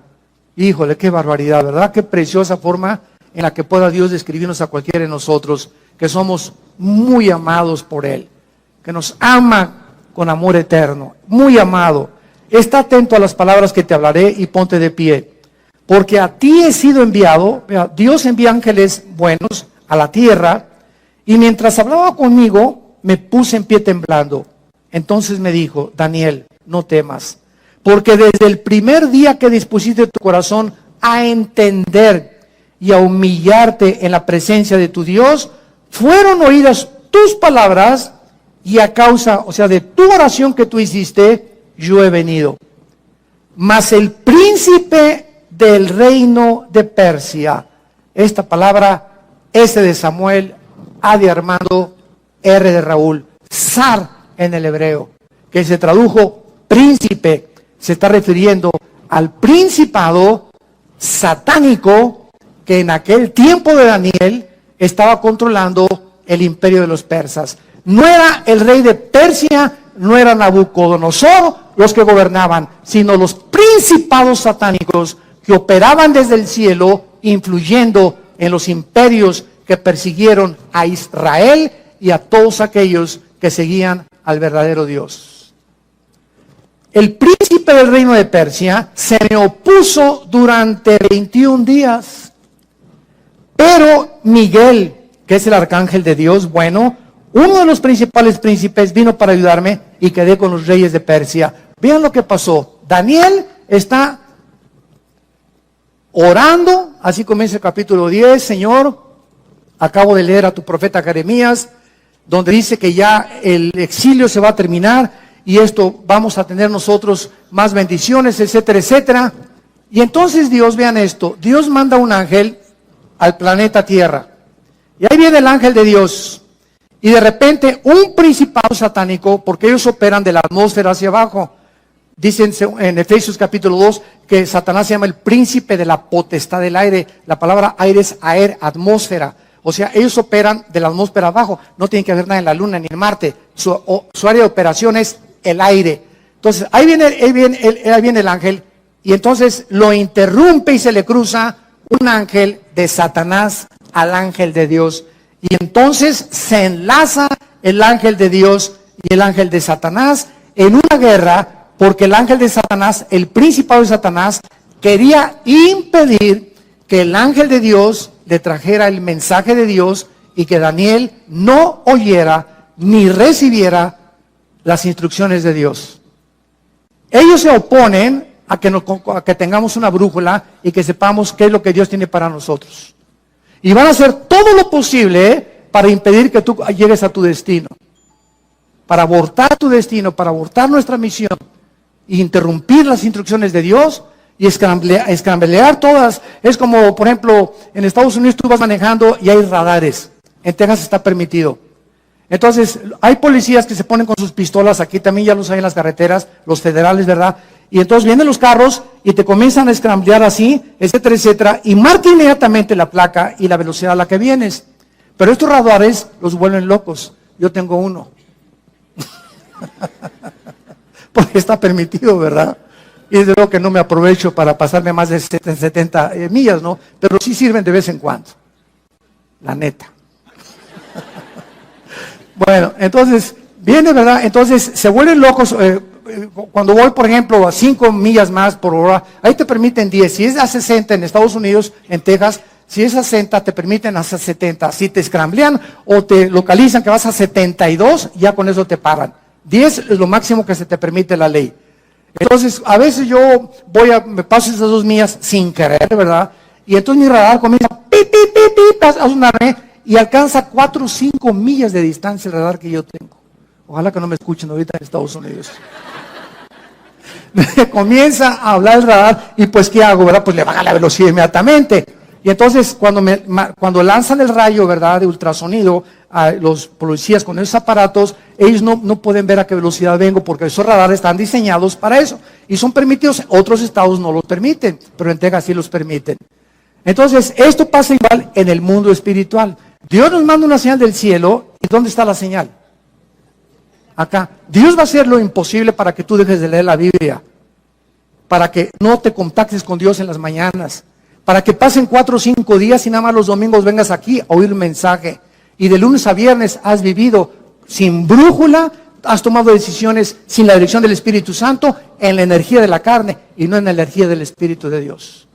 Híjole, qué barbaridad, ¿verdad? Qué preciosa forma en la que pueda Dios describirnos a cualquiera de nosotros, que somos muy amados por Él, que nos ama con amor eterno, muy amado. Está atento a las palabras que te hablaré y ponte de pie, porque a ti he sido enviado. Dios envía ángeles buenos a la tierra, y mientras hablaba conmigo, me puse en pie temblando. Entonces me dijo: Daniel, no temas, porque desde el primer día que dispusiste tu corazón a entender y a humillarte en la presencia de tu Dios, fueron oídas tus palabras, y a causa, de tu oración que tú hiciste, yo he venido. Mas el príncipe del reino de Persia, esta palabra, S de Samuel, A de Armando, R de Raúl, Zar en el hebreo, que se tradujo príncipe, se está refiriendo al principado satánico que en aquel tiempo de Daniel estaba controlando el imperio de los persas. No era el rey de Persia, no era Nabucodonosor los que gobernaban, sino los principados satánicos que operaban desde el cielo, influyendo en los imperios que persiguieron a Israel y a todos aquellos que seguían al verdadero Dios. El príncipe del reino de Persia se me opuso durante 21 días, pero Miguel, que es el arcángel de Dios, uno de los principales príncipes, vino para ayudarme y quedé con los reyes de Persia. Vean lo que pasó. Daniel está orando, así comienza el capítulo 10. Señor, acabo de leer a tu profeta Jeremías, donde dice que ya el exilio se va a terminar y esto vamos a tener nosotros más bendiciones, etcétera, etcétera. Y entonces Dios, vean esto, Dios manda un ángel al planeta Tierra. Y ahí viene el ángel de Dios. Y de repente un principado satánico, porque ellos operan de la atmósfera hacia abajo. Dicen en Efesios capítulo 2 que Satanás se llama el príncipe de la potestad del aire. La palabra aire es aer, atmósfera. O sea, ellos operan de la atmósfera abajo. No tienen que ver nada en la luna ni en Marte. Su área de operación es el aire. Entonces, ahí viene el ángel. Y entonces lo interrumpe y se le cruza un ángel de Satanás al ángel de Dios. Y entonces se enlaza el ángel de Dios y el ángel de Satanás en una guerra, porque el ángel de Satanás, el principado de Satanás, quería impedir que el ángel de Dios le trajera el mensaje de Dios y que Daniel no oyera ni recibiera las instrucciones de Dios. Ellos se oponen a que tengamos una brújula y que sepamos qué es lo que Dios tiene para nosotros. Y van a hacer todo lo posible para impedir que tú llegues a tu destino, para abortar tu destino, para abortar nuestra misión, e interrumpir las instrucciones de Dios y escramblear todas. Es como, por ejemplo, en Estados Unidos tú vas manejando y hay radares. En Texas está permitido. Entonces, hay policías que se ponen con sus pistolas, aquí también ya los hay en las carreteras, los federales, ¿verdad? Y entonces vienen los carros y te comienzan a escramblear así, etcétera, etcétera, y marca inmediatamente la placa y la velocidad a la que vienes. Pero estos radares los vuelven locos. Yo tengo uno. Porque está permitido, ¿verdad? Y desde luego que no me aprovecho para pasarme más de 70 millas, ¿no? Pero sí sirven de vez en cuando. La neta. Bueno, entonces, viene, ¿verdad? Entonces, se vuelven locos. Cuando voy, por ejemplo, a 5 millas más por hora, ahí te permiten 10. Si es a 60 en Estados Unidos, en Texas, si es a 60, te permiten hasta 70. Si te escramblean o te localizan que vas a 72, ya con eso te paran. 10 es lo máximo que se te permite la ley. Entonces, a veces yo me paso esas 2 millas sin querer, ¿verdad? Y entonces mi radar comienza a sonarme y alcanza 4 o 5 millas de distancia el radar que yo tengo. Ojalá que no me escuchen ahorita en Estados Unidos. Comienza a hablar el radar y pues ¿qué hago, verdad? Pues le baja la velocidad inmediatamente. Y entonces cuando lanzan el rayo, ¿verdad?, de ultrasonido a los policías con esos aparatos, ellos no pueden ver a qué velocidad vengo porque esos radares están diseñados para eso y son permitidos. Otros estados no los permiten, pero en Texas sí los permiten. Entonces esto pasa igual en el mundo espiritual. Dios nos manda una señal del cielo. ¿Y dónde está la señal? Acá. Dios va a hacer lo imposible para que tú dejes de leer la Biblia, para que no te contactes con Dios en las mañanas, para que pasen 4 o 5 días y nada más los domingos vengas aquí a oír un mensaje. Y de lunes a viernes has vivido sin brújula, has tomado decisiones sin la dirección del Espíritu Santo, en la energía de la carne y no en la energía del Espíritu de Dios.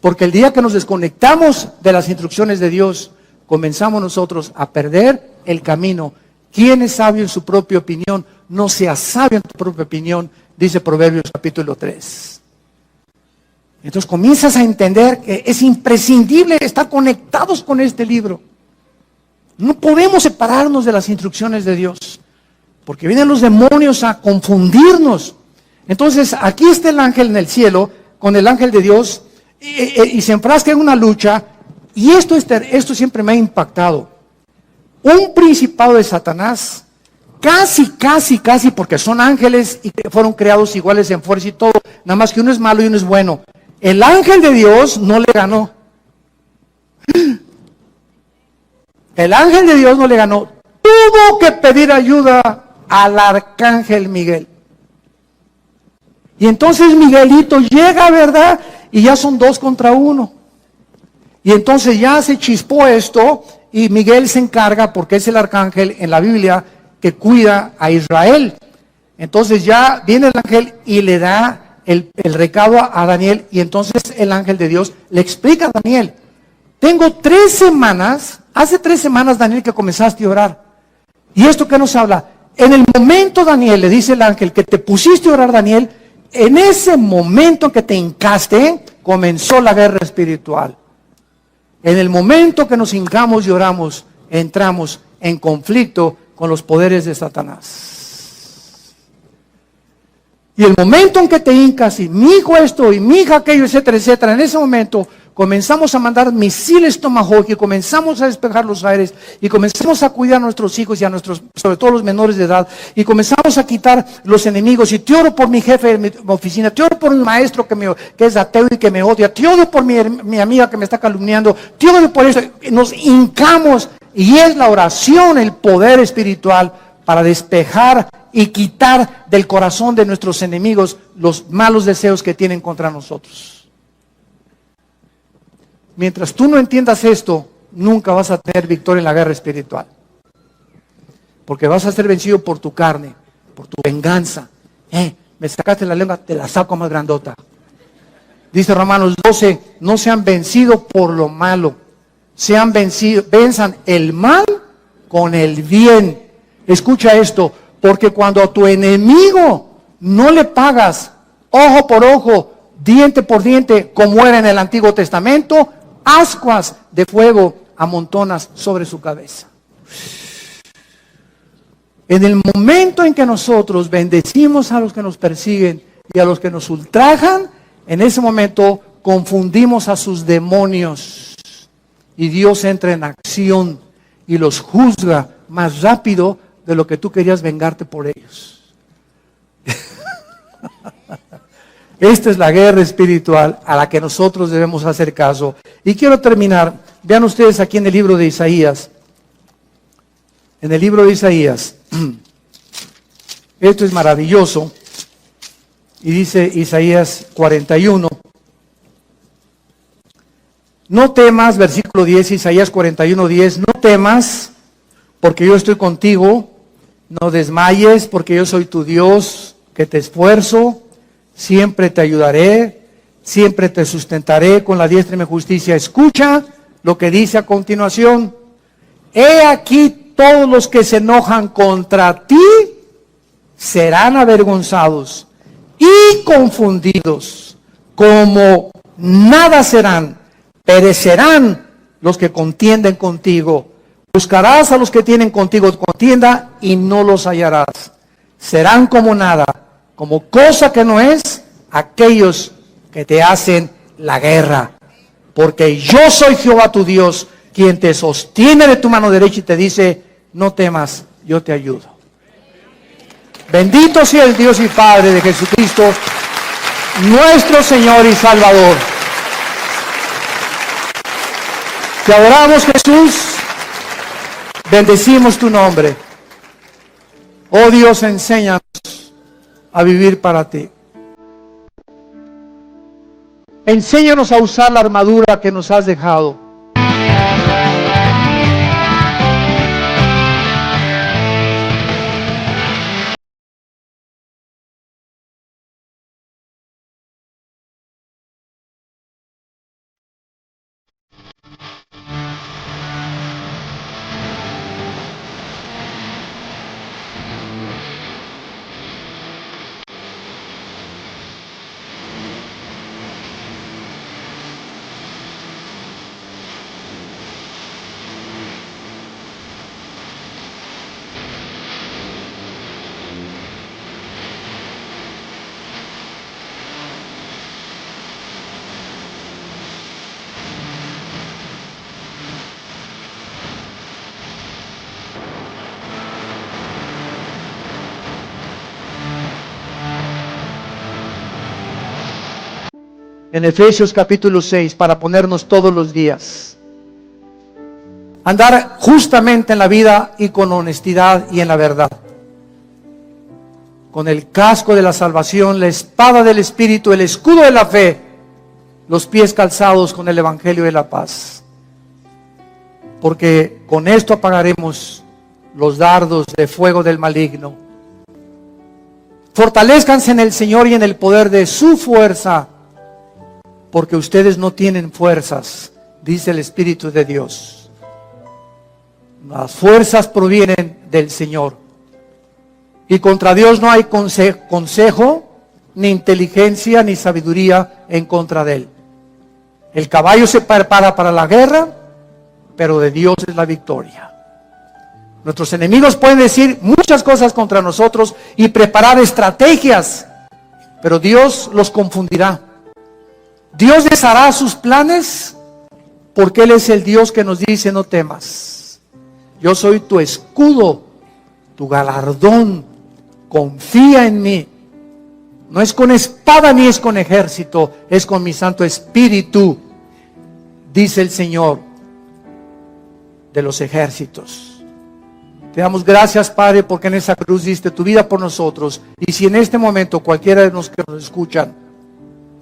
Porque el día que nos desconectamos de las instrucciones de Dios, comenzamos nosotros a perder el camino. ¿Quién es sabio en su propia opinión? No seas sabio en tu propia opinión, dice Proverbios capítulo 3. Entonces comienzas a entender que es imprescindible estar conectados con este libro. No podemos separarnos de las instrucciones de Dios, porque vienen los demonios a confundirnos. Entonces aquí está el ángel en el cielo, con el ángel de Dios, y se enfrasca en una lucha, y esto siempre me ha impactado. Un principado de Satanás, casi, porque son ángeles y fueron creados iguales en fuerza y todo, nada más que uno es malo y uno es bueno. El ángel de Dios no le ganó. El ángel de Dios no le ganó. Tuvo que pedir ayuda al arcángel Miguel. Y entonces Miguelito llega, ¿verdad? Y ya son 2 contra 1. Y entonces ya se chispó esto y Miguel se encarga, porque es el arcángel en la Biblia que cuida a Israel. Entonces ya viene el ángel y le da el recado a Daniel, y entonces el ángel de Dios le explica a Daniel: tengo 3 semanas, hace 3 semanas, Daniel, que comenzaste a orar. ¿Y esto qué nos habla? En el momento, Daniel, le dice el ángel, que te pusiste a orar, Daniel, en ese momento que te hincaste, comenzó la guerra espiritual. En el momento que nos hincamos y oramos, entramos en conflicto con los poderes de Satanás. Y el momento en que te hincas y mi hijo esto y mi hija aquello, etcétera, etcétera, en ese momento comenzamos a mandar misiles Tomahawk y comenzamos a despejar los aires y comenzamos a cuidar a nuestros hijos y a nuestros, sobre todo los menores de edad, y comenzamos a quitar los enemigos. Y te oro por mi jefe de mi oficina, te oro por mi maestro que es ateo y que me odia, te oro por mi amiga que me está calumniando, te oro por eso. Nos hincamos, y es la oración el poder espiritual para despejar y quitar del corazón de nuestros enemigos los malos deseos que tienen contra nosotros. Mientras tú no entiendas esto, nunca vas a tener victoria en la guerra espiritual. Porque vas a ser vencido por tu carne, por tu venganza. Me sacaste la lengua, te la saco más grandota. Dice Romanos 12, no sean vencidos por lo malo, sean vencidos, venzan el mal con el bien. Escucha esto, porque cuando a tu enemigo no le pagas ojo por ojo, diente por diente, como era en el Antiguo Testamento, ascuas de fuego amontonas sobre su cabeza. En el momento en que nosotros bendecimos a los que nos persiguen y a los que nos ultrajan, en ese momento confundimos a sus demonios y Dios entra en acción y los juzga más rápido de lo que tú querías vengarte por ellos. Esta es la guerra espiritual a la que nosotros debemos hacer caso. Y quiero terminar, vean ustedes aquí en el libro de Isaías. En el libro de Isaías, esto es maravilloso, y dice Isaías 41, no temas, versículo 10, Isaías 41, 10, no temas, porque yo estoy contigo, no desmayes, porque yo soy tu Dios, que te esfuerzo, siempre te ayudaré, siempre te sustentaré con la diestra de mi justicia. Escucha lo que dice a continuación, he aquí todos los que se enojan contra ti serán avergonzados, y confundidos, como nada serán, perecerán los que contienden contigo. Buscarás a los que tienen contigo contienda y no los hallarás. Serán como nada, como cosa que no es, aquellos que te hacen la guerra. Porque yo soy Jehová tu Dios, quien te sostiene de tu mano derecha y te dice, no temas, yo te ayudo. Bendito sea el Dios y Padre de Jesucristo, nuestro Señor y Salvador. Te adoramos, Jesús, bendecimos tu nombre. Oh Dios, enséñanos a vivir para ti. Enséñanos a usar la armadura que nos has dejado. En Efesios capítulo 6, para ponernos todos los días. Andar justamente en la vida y con honestidad y en la verdad. Con el casco de la salvación, la espada del Espíritu, el escudo de la fe, los pies calzados con el Evangelio de la paz. Porque con esto apagaremos los dardos de fuego del maligno. Fortalezcanse en el Señor y en el poder de su fuerza, porque ustedes no tienen fuerzas, dice el Espíritu de Dios. Las fuerzas provienen del Señor. Y contra Dios no hay consejo, ni inteligencia, ni sabiduría en contra de Él. El caballo se prepara para la guerra, pero de Dios es la victoria. Nuestros enemigos pueden decir muchas cosas contra nosotros y preparar estrategias, pero Dios los confundirá. Dios deshará sus planes porque Él es el Dios que nos dice no temas. Yo soy tu escudo, tu galardón, confía en mí. No es con espada ni es con ejército, es con mi Santo Espíritu, dice el Señor de los ejércitos. Te damos gracias, Padre, porque en esa cruz diste tu vida por nosotros. Y si en este momento cualquiera de los que nos escuchan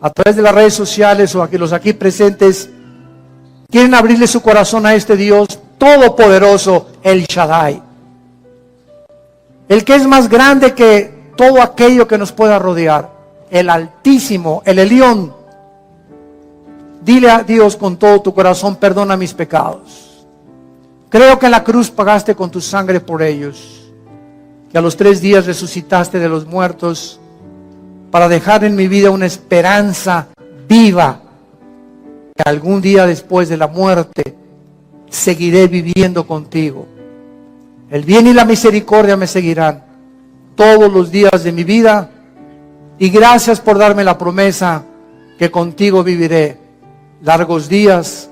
a través de las redes sociales o los aquí presentes quieren abrirle su corazón a este Dios todopoderoso, el Shaddai, el que es más grande que todo aquello que nos pueda rodear, el Altísimo, el Elión, dile a Dios con todo tu corazón, perdona mis pecados. Creo que en la cruz pagaste con tu sangre por ellos, que a los 3 días resucitaste de los muertos, para dejar en mi vida una esperanza viva, que algún día después de la muerte seguiré viviendo contigo. El bien y la misericordia me seguirán todos los días de mi vida, y gracias por darme la promesa que contigo viviré largos días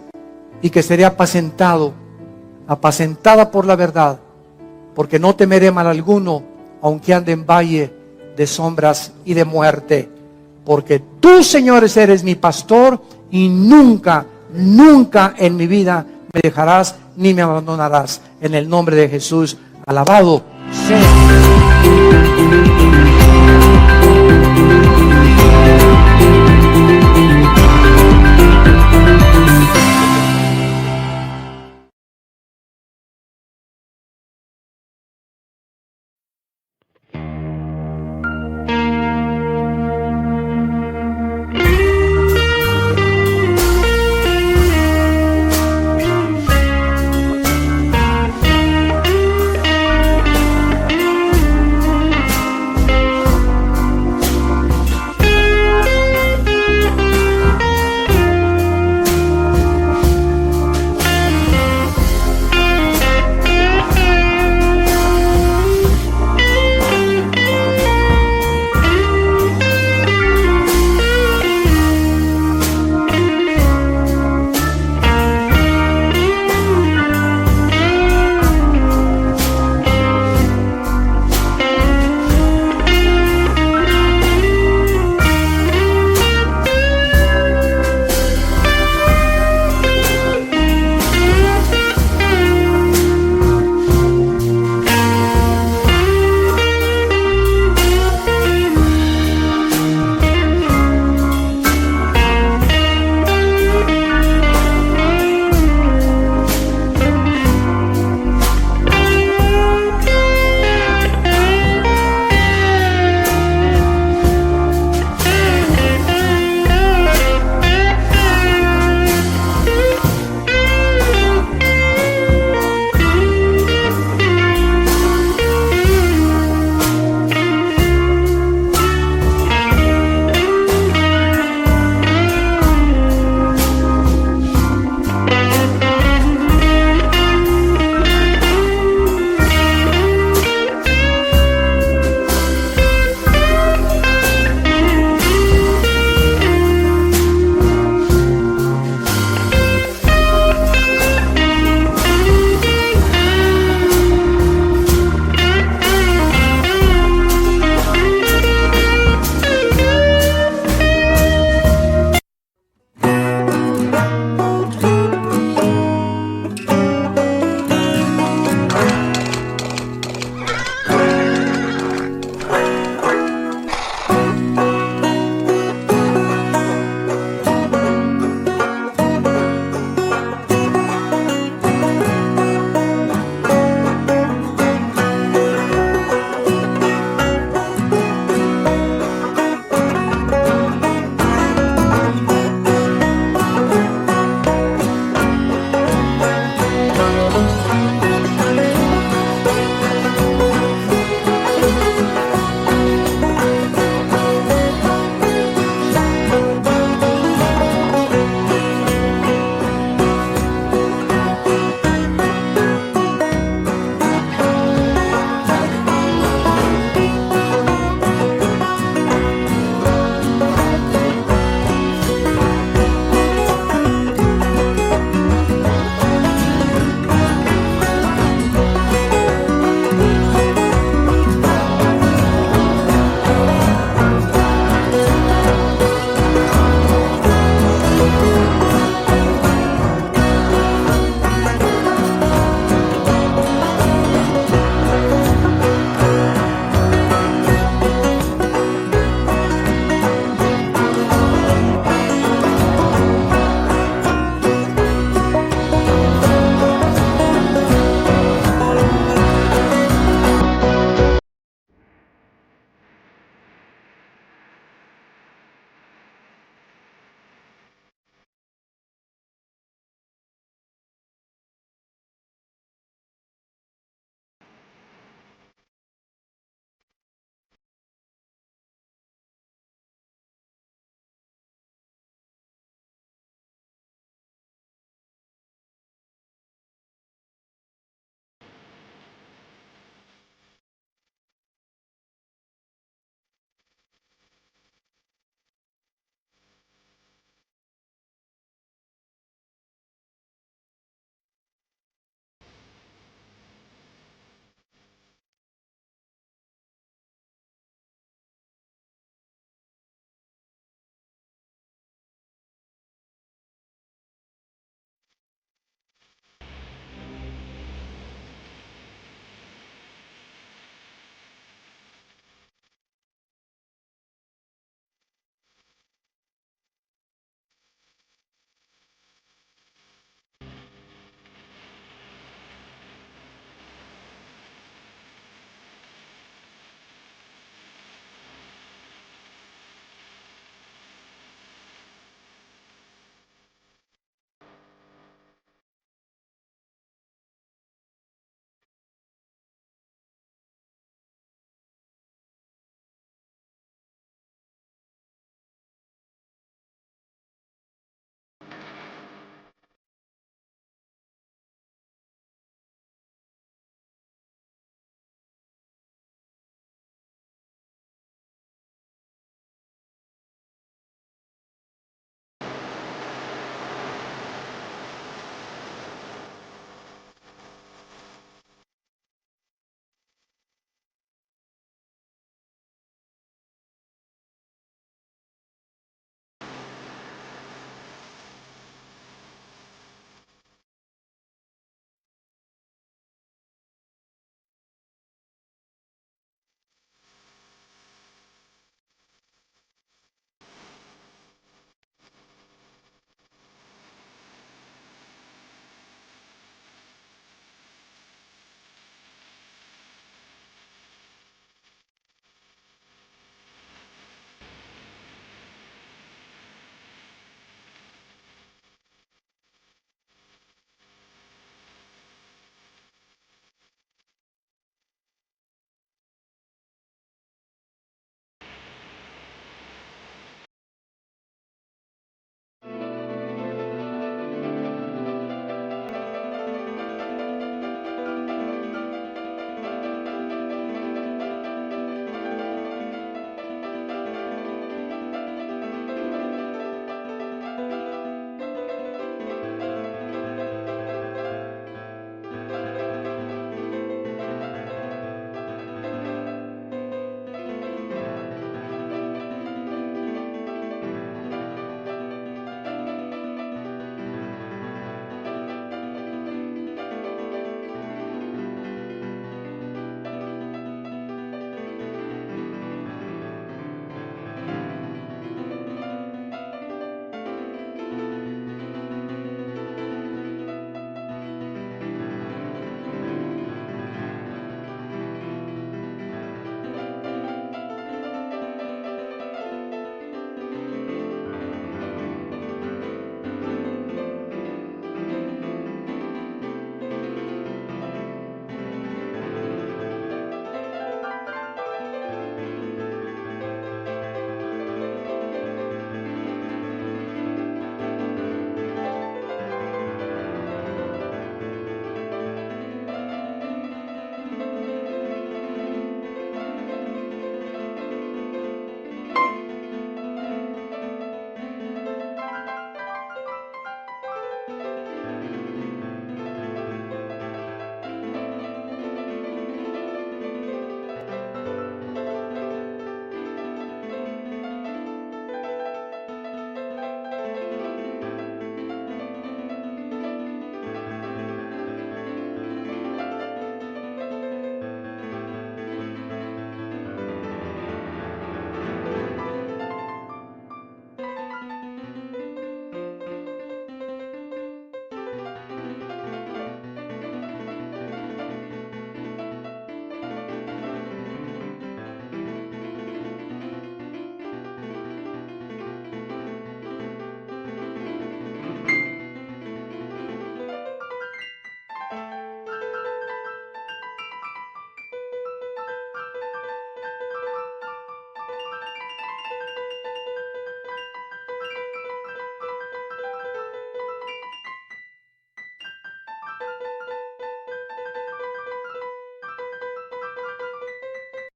y que seré apacentada por la verdad, porque no temeré mal alguno, aunque ande en valle de sombras y de muerte, porque tú, Señor, eres mi pastor y nunca, nunca en mi vida me dejarás ni me abandonarás. En el nombre de Jesús, alabado sea.